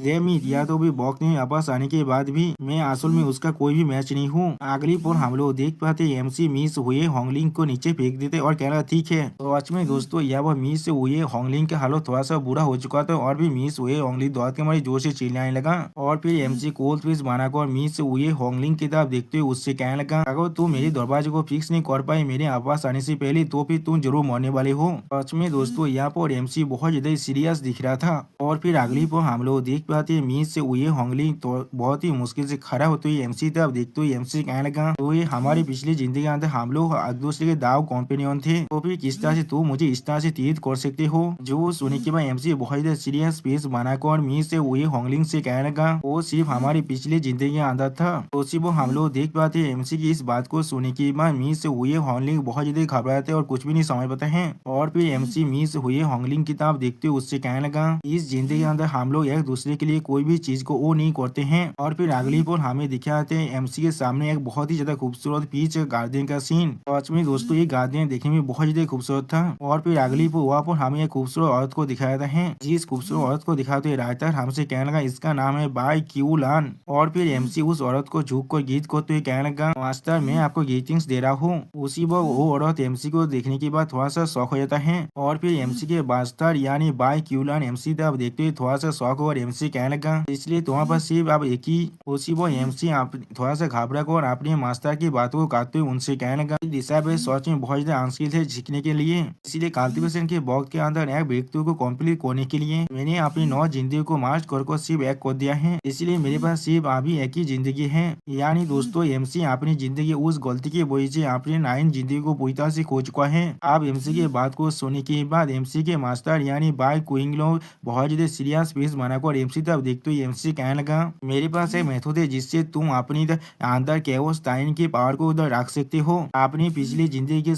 A: या तो भी बॉक्स में वापस आने के बाद भी मैं असल में उसका कोई भी मैच नहीं हूँ। अगली पर हम लोग देख पाते एमसी मिस हुए होंगलिंग को नीचे फेंक देते और कहना, ठीक है। तो आज में दोस्तों यह वह मिस हुए होंगलिंग का हालत थोड़ा सा बुरा हो चुका था और भी मिस हुए होंगलिंग दौड़ के हमारी जोर से चिल्लाने लगा। और फिर एमसी कोल्ड फिश बनाकर मिस हुए होंगलिंग की तरफ देखते हुए उससे कहने लगा, अगर तुम मेरे दरवाजे को फिक्स नहीं कर पाए मेरे आवास आने से पहले तो फिर तुम जरूर मरने वाले हो। सच में दोस्तों यहाँ पर एमसी बहुत ज्यादा सीरियस दिख रहा था। और फिर अगली पर हम लोग देख पाते मिस हुए होंगलिंग तो बहुत ही मुश्किल से खड़ा होते हुए एमसी तरफ देखते हुए एमसी कहने लगा, तो ये हमारी पिछली जिंदगी के अंदर हम लोग एक दूसरे के दाव कॉम्पेनियन थे, तो फिर किस तरह से तुम मुझे इस तरह से तीर कर सकते हो? जो सुनने के बाद एमसी बहुत ज्यादा सीरियस फेस बनाकर मिस से हुए होंगलिंग से कहने लगा, वो सिर्फ हमारी पिछली जिंदगी के अंदर था। तो सिर्फ हम लोग देख पाते एमसी की इस बात को सुनने के बाद मिस से हुए होंगलिंग बहुत ज्यादा घबराते और कुछ भी नहीं समझ पाते हैं। और फिर एमसी मिस हुए होंगलिंग की तरफ देखते हुए उससे कहने लगा, इस जिंदगी के अंदर हम लोग एक दूसरे के लिए कोई भी चीज को वो नहीं करते हैं। और फिर अगली पर हमें दिखाते हैं एमसी के सामने एक बहुत ही ज्यादा खूबसूरत पीच गार्डन का सीन। सच में दोस्तों ये गार्डन देखने में बहुत ज्यादा खूबसूरत था। और फिर अगली वहाँ पर हमें एक खूबसूरत औरत को दिखाया था है। जिस खूबसूरत औरत को दिखाते राइटर हमसे कहने लगा इसका नाम है बाई क्यूलान। और फिर एमसी उस औरत को झुक कर गीत को तो कहने लगा मास्टर मैं आपको ग्रीटिंग्स दे रहा हूँ। उसी वो औरत एमसी को देखने के बाद थोड़ा सा शौक हो जाता है। और फिर एमसी के मास्टर यानी बाई क्यूलान एमसी तब देखते हुए थोड़ा सा शौक और एमसी कहने लगा इसलिए तुम्हारे पास सिर्फ अब एक ही उसी वो एमसी आप थोड़ा सा घबरा कर अपने मास्टर की बातों को काटते हुए उनसे कहने लगा दिशा पे सच में बहुत ज्यादा आंसकी थे सीखने के लिए। इसीलिए कल्टीवेशन के वक्त के अंदर एक व्यक्ति को कम्प्लीट करने के लिए मैंने अपनी 9 जिंदगी को मार्च कर सिर्फ एक कर दिया है। इसलिए मेरे पास सिर्फ अभी एक ही जिंदगी है। यानी दोस्तों एमसी अपनी जिंदगी उस गलती की वजह से अपनी 9 जिंदगी को पूरी तरह से खो चुका है। अब एमसी के बात को सुनने के बाद एमसी के मास्टर यानी बाई क्विंग लोग बहुत ज्यादा सीरियस फेस बनाकर एमसी तब देखते हुए एमसी कहने लगा मेरे पास एक मेथड है जिससे तुम अपनी अंदर केओस टाइम की पावर को उधर रख सकते हो। अपनी पिछली जिंदगी के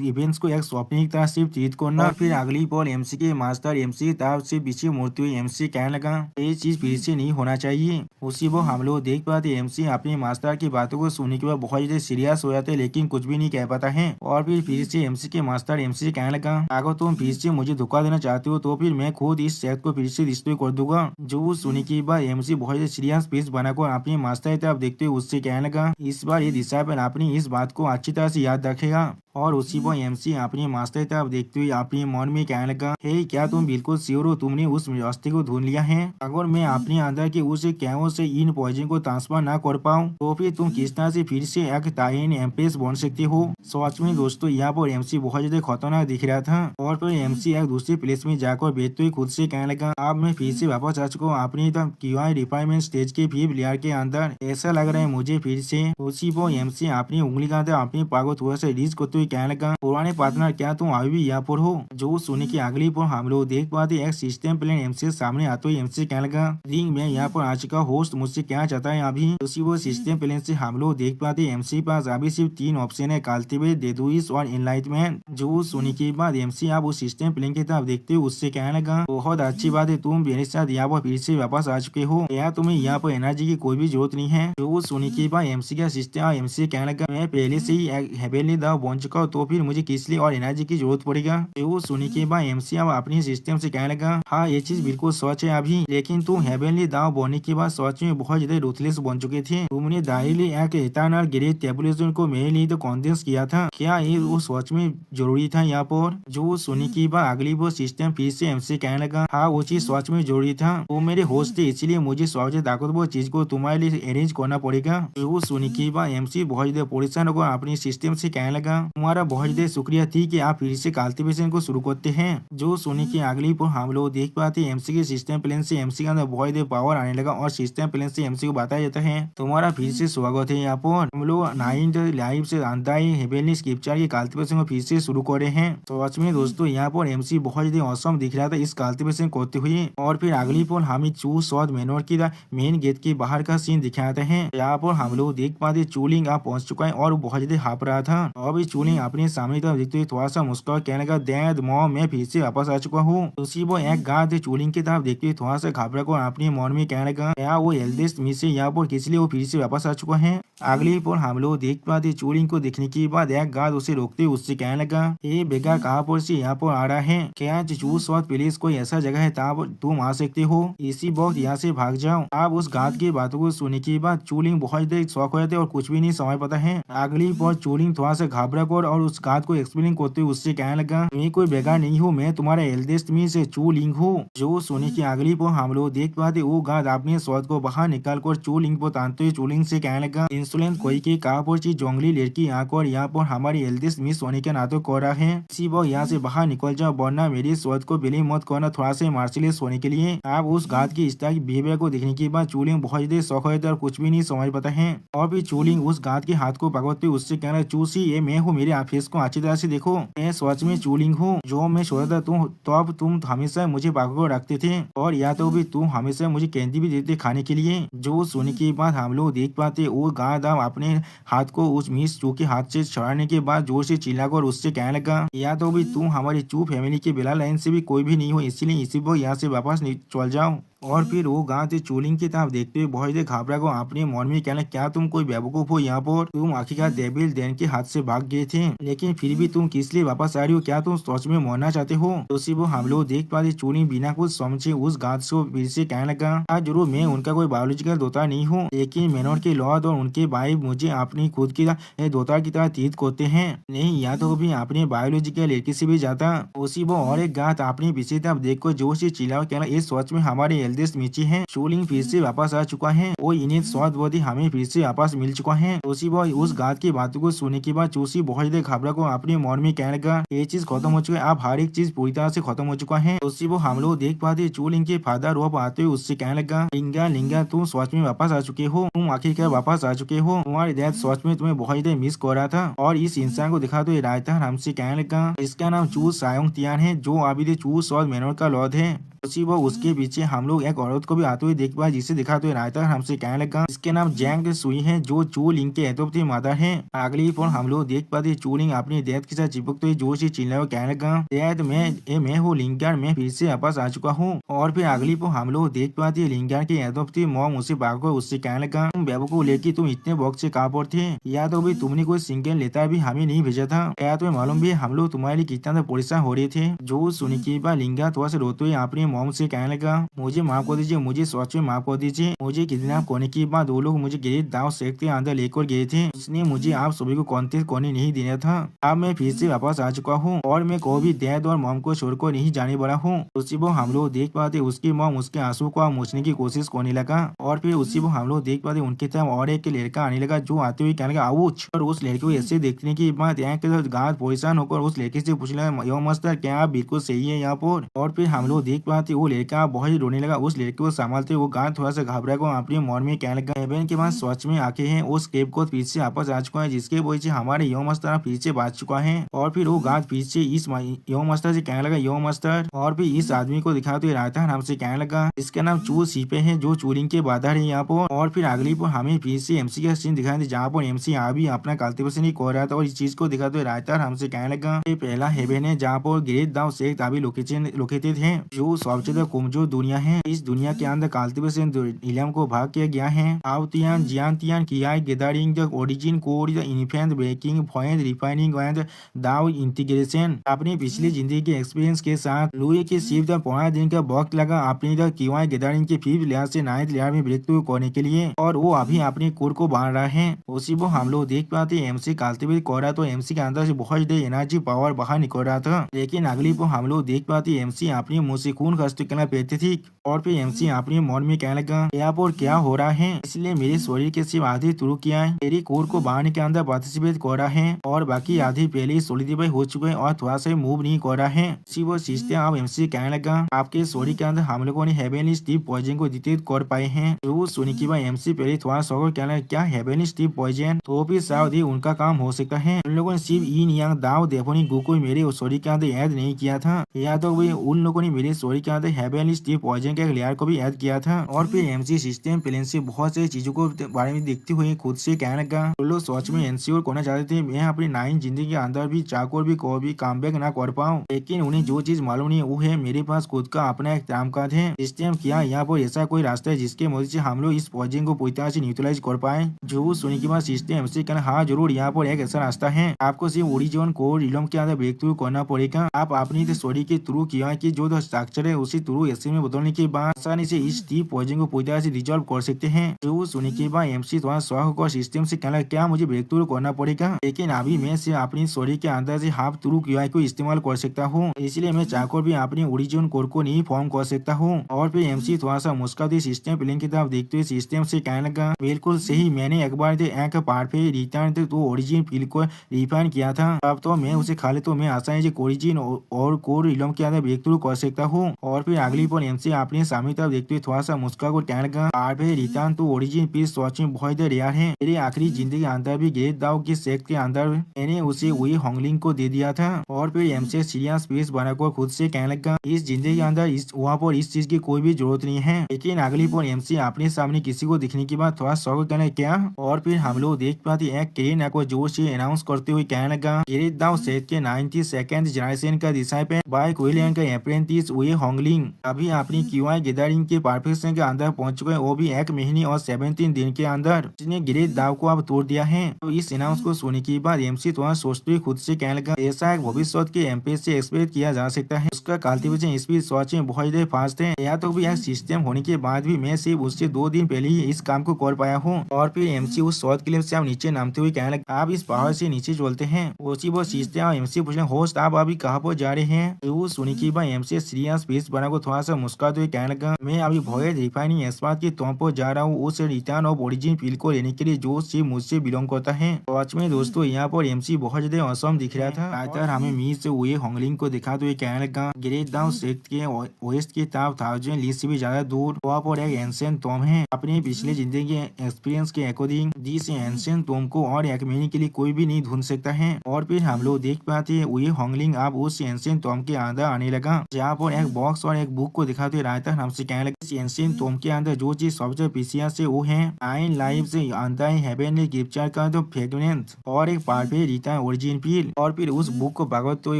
A: इवेंट्स को एक स्वप्न की तरह सिर्फ ट्रीट करना। फिर अगली पल एमसी के मास्टर एमसी की तरफ से पीछे मुड़ते हुए एमसी कहने लगा ये चीज फिर से नहीं होना चाहिए। उसी वो हम लोग देख पाते एमसी अपने मास्टर की बातों को सुनने के बाद बहुत ज्यादा सीरियस हो जाते लेकिन कुछ भी नहीं कह पाता है। और फिर से एमसी के मास्टर एमसी कहने लगा अगर तुम फिर से मुझे धोखा देना चाहते हो तो फिर मैं खुद इस शहर को फिर से डिस्ट्रॉय कर दूंगा। जो सुनने के बाद एमसी बहुत ज्यादा सीरियस फेस बनाकर अपने मास्टर की तरफ देखते हुए उससे कहने लगा इस बार ये दिशा पर अपनी इस बात को अच्छी तरह से याद रखेगा। और उसी पर एमसी अपनी मास्टर की तरफ देखते हुए अपने मन में कहने लगा हे क्या तुम बिल्कुल श्योर हो तुमने उस रास्ते को ढूंढ लिया है। अगर मैं अपने अंदर के उस कैमो से इन पॉइजन को ट्रांसफर ना कर पाऊँ तो फिर तुम किस तरह से फिर से एक ताइन एम्प्रेस बन सकते हो। सच में दोस्तों यहाँ पर एमसी बहुत ज्यादा खतरनाक दिख रहा था। और फिर एमसी एक दूसरे प्लेस में जाकर बैठते हुए खुद से कहने लगा अब मैं फिर से वापस आ चुका हूँ अपनी क्यूआई रिफाइनमेंट स्टेज के 5th लेयर के अंदर। ऐसा लग रहा है मुझे फिर से। उसी पर एमसी अपनी उंगली का अपनी पागो थोड़ा सा रीच करते हुए कहने लगा पुराने पार्टनर क्या तुम अभी भी यहाँ पर हो। जो सुनने की अगली पर हम लोग देख पाते एक सिस्टम प्लान एमसी सामने आते हुए एमसी कहने लगा रिंग में यहाँ पर आ चुका होस्ट मुझसे क्या चाहता है अभी। उसी वो सिस्टम प्लान से हम लोग देख पाते एमसी पास अभी सिर्फ 3 ऑप्शन है कल्टिवेट डेडुइस और एनलाइटमेंट। जो सुनने के बाद एमसी आप उस सिस्टम प्लान की तरफ देखते हुए उससे कहने लगा बहुत अच्छी बात है तुम मेरे साथ यहाँ पर फिर से वापस आ चुके हो या तुम्हें यहाँ पर एनर्जी की कोई भी जरूरत नहीं है। जो सुनने के बाद एमसी का सिस्टम एमसी कहने लगा मैं पहले से ही हेवेली दाव बन चुका हूँ तो फिर मुझे किस लिए और एनर्जी की जरूरत पड़ेगा। जो सुनने के बाद एमसी अब अपने सिस्टम से कहने लगा हाँ ये चीज बिल्कुल सच है अभी लेकिन तुम हेवेनली दाव बनने के बाद सच में बहुत ज्यादा रूथलेस बन चुके थे। तुमने डायरेक्टली एक इटर्नल ग्रेट टेबुलेशन को मेरे लिए तो कॉन्डेंस किया था क्या ये वो सच में जरूरी था यहाँ पर। जो सुनने के बाद अगली वो सिस्टम फिर से एमसी कहने लगा हाँ वो चीज सच में जरूरी था वो मेरे होस्ट थे इसलिए मुझे सबसे ताकतवर चीज को तुम्हारे लिए अरेंज करना पड़ेगा। जो सुनने के बाद एमसी बहुत ज्यादा परेशान होकर अपने सिस्टम से कहने लगा तुम्हारा बहुत ज्यादा शुक्रिया थी कि आप फिर से कल्टीवेशन को शुरू करते हैं। जो सुनने की अगली पर हम लोग देख पाते हैं एमसी के सिस्टम प्लान से एमसी के अंदर बहुत ज्यादा पावर आने लगा और सिस्टम प्लान से एमसी को बताया जाता है तुम्हारा फिर से स्वागत है यहाँ पर हम लोग 9th लाइव से अंदाई हेवेनली स्क्रिप्चर की कल्टीवेशन को फिर से शुरू कर रहे हैं। तो सच में दोस्तों यहाँ पर एमसी बहुत ज्यादा औसम दिख रहा था इस कल्टीवेशन करते हुए। और फिर अगली पर हमें चू शॉट मेनोर की मेन गेट के बाहर का सीन दिखाते हैं। यहाँ पर हम लोग देख पाते चूलिंग आप पहुंच चुका है और बहुत ज्यादा हाफ रहा था। अभी चूलिंग अपने सामने तरफ देखते हुए थोड़ा सा मुस्कुरा कहने का डैड मॉम मैं फिर से वापस आ चुका हूँ। उसी वो एक गार्ड चूलिंग की तरफ देखते हुए थोड़ा सा घबरा कर अपने मन में कहने का क्या वो एल्डेस्ट मिस से यहाँ पर किस लिए वो फिर से वापस आ चुका है। अगली पर हम लोग देख पाते चूलिंग को देखने के बाद एक गार्ड उसे रोकते उससे कहने लगा ये बेगा कहाँ पर से यहाँ पर आ रहा है क्या चूस और प्लीज कोई ऐसा जगह है तब तुम आ सकते हो इसी वक्त यहाँ से भाग जाओ। आप उस गार्ड की बातों को सुनने के बाद चूलिंग बहुत देर शौक हो जाते और कुछ भी नहीं समझ पाता है। अगली पर चूलिंग थोड़ा सा घबरा कर और उस गार्ड को एक्सप्लेन करते हुए उससे कहने लगा मैं कोई बेगा नहीं हूँ मैं तुम्हारा एल्डेस्ट मी से चूलिंग हूँ। जो सुनने की अगली पर हम लोग देख पाते वो गार्ड अपने शॉट को बाहर निकाल कर चूलिंग पर तानते हुए चूलिंग से कहने लगा इंसुलेंस कोई की कहा पर जंगली लड़की आकर यहाँ पर हमारी एल्डेस्ट मिस होने के नाते कर रहा है इसी वो यहाँ से बाहर निकल जाओ वरना मेरी शॉट को बिली मत करना थोड़ा सा मार्शलेस होने के लिए। आप उस गार्ड की इस तरह की बिहेवियर को देखने के बाद चूलिंग बहुत ज्यादा शौक होता है और कुछ भी नहीं समझ पाता है। और फिर चूलिंग उस गार्ड के हाथ को पकड़ते हुए उससे कहना चूसी ये मैं हूँ मेरे फेस को अच्छी तरह से देखो मैं सच में चूलिंग हूँ जो मैं सोचा था तुम तो अब तुम हमेशा मुझे पकड़ रखते थे और या तो भी तुम हमेशा मुझे कैंडी भी देते खाने के लिए। जो सुनने के बाद हम लोग देख पाते वो गार्ड अपने हाथ को उस मिस चू के हाथ से छड़ाने के बाद जोर से चिल्लाकर उससे कहने लगा या तो भी तुम हमारी चू फैमिली के बिला लाइन से भी कोई भी नहीं हो इसलिए इसी पर यहाँ से वापस चल जाओ। और फिर वो गांव से चूलिंग की तरफ देखते हुए बहुत ही घबरा को अपने मन में कहना, क्या तुम कोई बेवकूफ हो? यहाँ पर तुम आखिरकार डेविल डैन के हाथ से भाग गए थे, लेकिन फिर भी तुम किस लिए वापस आ रही हो? क्या तुम सच में मरना चाहते हो? तो उसी वो हम लोग देख पाते चूलिंग बिना कुछ समझे उस गांठ को फिर से कहने लगा, हाँ जरूर, मैं उनका कोई बायोलॉजिकल दोता नहीं हूँ, लेकिन मैनोर के लॉर्ड और उनके भाई मुझे अपनी खुद की दोता की तरह ट्रीट करते हैं। नहीं, या तो भी अपने बायोलॉजिकल लड़के से भी जाता। उसी वो और एक गांठ अपनी पीछे तरफ देखकर जोर से चिल्लाओ, कहना, ये सच में हमारे एल्डेस्ट मिची है। शूलिंग फिर से वापस आ चुका है और इन्हें स्वाद हमें फिर से वापस मिल चुका है। उसी वो उस गांठ की बातों को सुनने के बाद चूसी बहुत देर घबरा को अपने मन में कहने लगा, ये चीज खत्म हो चुका है, अब हर एक चीज पूरी तरह से खत्म हो चुका है। उसी वो हम लोग देख पाते चूलिंग के फादर रोप आते हुए उससे कहने लगा, लिंगा लिंगा, तुम सच में वापस आ चुके हो, तुम आखिरकार वापस आ चुके हो, तुम्हारी डैड सच में तुम्हें बहुत देर मिस कर रहा था। और इस इंसान को दिखा तो रायता हमसे कहने लगा, इसका नाम चू सायोंग तियान है, जो अभी चूस और मेनोर का लॉर्ड है। उसी वो उसके पीछे हम लोग एक औरत को भी आते हुए देख पाए, जिसे दिखा तो रायता हमसे कहने लगा, इसके नाम जैंग सुई है, जो चू लिंग के एतोप्ती मदर है। अगली पर हम लोग देख पाते चू लिंग अपनी डैड के साथ चिपकते हुए जोर से चिल्लाए कहने लगा, डैड मैं हूँ लिंगार, मैं फिर से वापस आ चुका हूँ। और फिर अगली पर हम लोग देख पाते लिंगार की एतोप्ती मॉम उसे भागकर उससे कहने लगा, तुम बेवकूफ लेके तुम इतने वक्त से कहाँ पर थे? या तो भी तुमने कोई सिंगल लेता भी हमें नहीं भेजा था? क्या तुम्हें मालूम भी हम लोग तुम्हारे लिए कितना परेशान हो रहे थे? जो सुनी के बाद लिंगा थोड़ा से रोते हुए अपने मॉम से कहने लगा, मुझे माफ कर दीजिए, मुझे सच में माफ कर दीजिए। मुझे किडनैप करने के बाद वो लोग मुझे गिरीश दाव शेख के अंदर लेकर गए थे, उसने मुझे आप सभी को कॉन्टेक्ट करने नहीं देना था। अब मैं फिर से वापस आ चुका हूँ और मैं को भी डैड और मॉम को छोड़कर नहीं जाने वाला हूँ। उसी वो हम लोग देख पाते उसकी मॉम उसके आंसू को मूछने की कोशिश करने लगा। और फिर उसी वो हम लोग देख पाते उनकी तरफ और एक लड़का आने लगा, जो आते हुए कहने लगा, आउच। और उस लड़के को ऐसे देखने के बाद यहाँ के गांठ परेशान होकर उस लड़के से पूछ लगा, यो मास्टर, क्या आप बिल्कुल सही है यहाँ पर? और फिर हम लोग देख पाते वो लड़का बहुत ही रोने लगा। उस लड़के को संभालते वो गांठ थोड़ा सा घबरा को अपने मन में कहने लगा, हेवन के पास सच में आके हैं, उस केप को फिर से वापस आ चुका है, जिसके वजह से हमारे यो मास्टर फिर से बात चुका है। और फिर वो गांठ फिर से इस यो मास्टर से कहने लगा, यो मास्टर। और फिर इस आदमी को दिखाते हुए रायता हमसे कहने लगा, इसका नाम चू सीपे है, जो चूलिंग के बादर है यहाँ पर। और फिर अगली पर हमें फिर से एमसी का सीन दिखाई, जहाँ पर एमसी अभी अपना कल्टीवेशन नहीं कर रहा था। और इस चीज को दिखाते हुए रायता हमसे कहने लगा, ये पहला हेवन है जहाँ पर गिरीश दाव शेख अभी लोकेटेड है, जो सबसे ज्यादा कमजोर दुनिया है। इस दुनिया के अंदर कल्टीवेशन इलम को भाग किया गया है। आवतियान जियानतियान किया gathering the origin code the infant breaking point refining and दाव इंटीग्रेशन। अपनी पिछली जिंदगी के एक्सपीरियंस के साथ लुई के सिर्फ 15 दिन का वक्त लगा अपनी द किवाई गेदारिंग के 5th लेयर से 9th लेयर में ब्रेक थ्रू करने के लिए, और वो अभी अपने कोड को बांध रहा है। उसी वो हम लोग देख पाते एमसी कल्टीवेट कर रहा, तो एमसी के अंदर से बहुत देर एनर्जी पावर बाहर निकल रहा था। लेकिन अगली को हम लोग देख पाते एमसी अपने मुंह से खून खसते कहना पेटे थी। और फिर एमसी अपने मन में कहने लगा, यहाँ पर क्या हो रहा है? इसलिए मेरे शरीर के सिर्फ आधे शुरू किया है, मेरी कोर को बांधने के अंदर पार्टिसिपेट कर रहा है, और बाकी आधे पहले ही सोलिडिफाई हो चुके हैं और थोड़ा सा मूव नहीं कर रहा है। इसी वो चीजें आप एमसी कहने लगा, आपके शरीर के अंदर हम लोगों ने हेवेनली स्टीव पॉइजन को डिटेक्ट कर पाए हैं। तो सुनी की एमसी पहले थोड़ा सा कहना, क्या हेवेनली स्टीव पॉइजन? तो फिर शायद उनका काम हो सकता है। उन लोगों ने सिर्फ इन यांग दाव देफोनी गु को मेरे शरीर के अंदर ऐड नहीं किया था, या तो वे उन लोगों ने मेरे शरीर के अंदर हेवेनली स्टीव पॉइजन के लेयर को भी ऐड किया था। और फिर एमसी सिस्टम प्लेन से बहुत से चीजों को बारे में देखते हुए खुद से कहने लगा, तो लोग सोच में इंश्योर करना चाहते थे मैं अपनी 9 जिंदगी के अंदर भी चाकोर भी को भी काम बैक ना कर पाऊँ, लेकिन उन्हें जो चीज मालूम नहीं वो है मेरे पास खुद का अपना एक काम काज है। सिस्टम किया यहाँ पर ऐसा कोई रास्ता है जिसके मदद से हम लोग इस पॉइजन को पूरी तरह से न्यूट्रलाइज कर पाए? जो सुनने के बाद सिस्टम एमसी कहना, हाँ जरूर, यहाँ पर एक ऐसा रास्ता है, आपको सिर्फ ओरिजिन कोर रिलम के अंदर ब्रेक थ्रू करना पड़ेगा। आप अपनी शरीर के थ्रू किया कि जो स्ट्रक्चर है उसी थ्रू एसी में बदलने के बाद आसानी से इस स्टीव पॉइजन को पूरी तरह से रिजॉल्व कर सकते हैं। जो सुनने के बाद एमसी थोड़ा शौक और सिस्टम से कहना, क्या मुझे ब्रेक थ्रू करना पड़ेगा? लेकिन अभी मैं सिर्फ अपनी शरीर के अंदर से हाफ थ्रू किया को इस्तेमाल कर सकता हूँ, इसलिए मैं चाहकर भी अपनी ओरिजिन कोर को नहीं फॉर्म कर सकता हूँ। और फिर एमसी थोड़ा सा मुस्कुराते सिस्टम प्लेन की तरफ देखते हुए सिस्टम से कहने लगा, बिल्कुल सही, मैंने एक बार एक पार्ट पे रिटर्न तो ओरिजिन फील को रिफाइन किया था, अब तो मैं उसे खा ले तो मैं आसानी से ओरिजिन और कोर इलम के अंदर ब्रेक थ्रू कर सकता हूँ। और फिर अगली पर एमसी अपने सामने तरफ देखते हुए थोड़ा सा मुस्कुरा को कहने लगा, पार्ट पे रिटर्न तो ओरिजिन पीस सच में बहुत रेयर है, मेरी आखिरी जिंदगी के अंदर भी गिरीश दाव की सेक्ट के अंदर मैंने उसे वही होंगलिंग को दे दिया था। और फिर एमसी सीरियस पीस बनाकर खुद से कहने लगा, इस जिंदगी के अंदर वहाँ पर इस चीज की कोई भी जरूरत नहीं है। लेकिन अगली पर एमसी अपने सामने किसी को दिखने के बाद थोड़ा शौक कहना, क्या? और फिर हम लोग देख पाते एक क्रेन को जोर से अनाउंस करते हुए कहने लगा, गिरीश दाव सेक्ट के 92nd जनरेशन का डिसाइपल बाय विलियम का अप्रेंटिस हुए होंगलिंग अभी अपनी क्यूआई गैदरिंग के परफेक्शन के अंदर पहुंच चुके हैं, वो भी 1 महीने और 17 दिन के अंदर। इसने ग्रेट दाव को अब तोड़ दिया है। तो इस अनाउंस को सुनने के बाद एमसी थोड़ा सोचते हुए खुद से कहने लगा, ऐसा एक भविष्य के एमपी से एक्सपेक्ट किया जा सकता है। उसका कल्टीवेशन स्पीड सोच में बहुत ही फास्ट है। या तो भी एक सिस्टम होने के बाद भी मैं सिर्फ उससे 2 दिन पहले ही इस काम को कर पाया हूँ। और फिर एमसी उस शॉट क्लिप से आप नीचे नामते हुए कहने लगा, आप इस पहाड़ से नीचे चलते हैं। उसी वो सिस्टम और एमसी पूछने, होस्ट आप अभी कहाँ पर जा रहे हैं? तो सुनी की बात एमसी सीरियस फेस बना को थोड़ा सा मुस्कुराते हुए कहने लगा, मैं अभी वॉयज रिफाइनिंग एक्सपर्ट के तौर पर जा रहा हूँ, उस रिटर्न ऑफ ओरिजिन फील को लेने के लिए जो सिर्फ मुझसे बिलोंग करता है। सच में दोस्तों यहाँ पर एमसी बहुत ज्यादा औसम दिख रहा था। आकर हमें मीर से हुए होंगलिंग को दिखाते हुए कहने लगा, ग्रेट दाउ सेक्ट के वेस्ट की तरफ 1000 लीज से भी ज्यादा दूर वहाँ पर एक एंशिएंट टॉम है। अपनी पिछले जिंदगी के एक्सपीरियंस के अकॉर्डिंग जिस एंशिएंट टॉम को और 1 महीने के लिए कोई भी नहीं ढूंढ सकता है। और फिर हम लोग देख पाते हैं वही होंगलिंग अब उस एंशिएंट टॉम के अंदर आने लगा, जहाँ पर एक बॉक्स और एक बुक को दिखाते हुए रायता हमसे कहने लगा, इस एंशिएंट टॉम के अंदर जो चीज सबसे प्रीशियस है वो है आइन लाइफ से अंतर हेवनली गिफ्चर का तो फ्रेगमेंट और एक परफेक्ट रिटर्न ओरिजिन फील। और फिर उस बुक को भागते हुए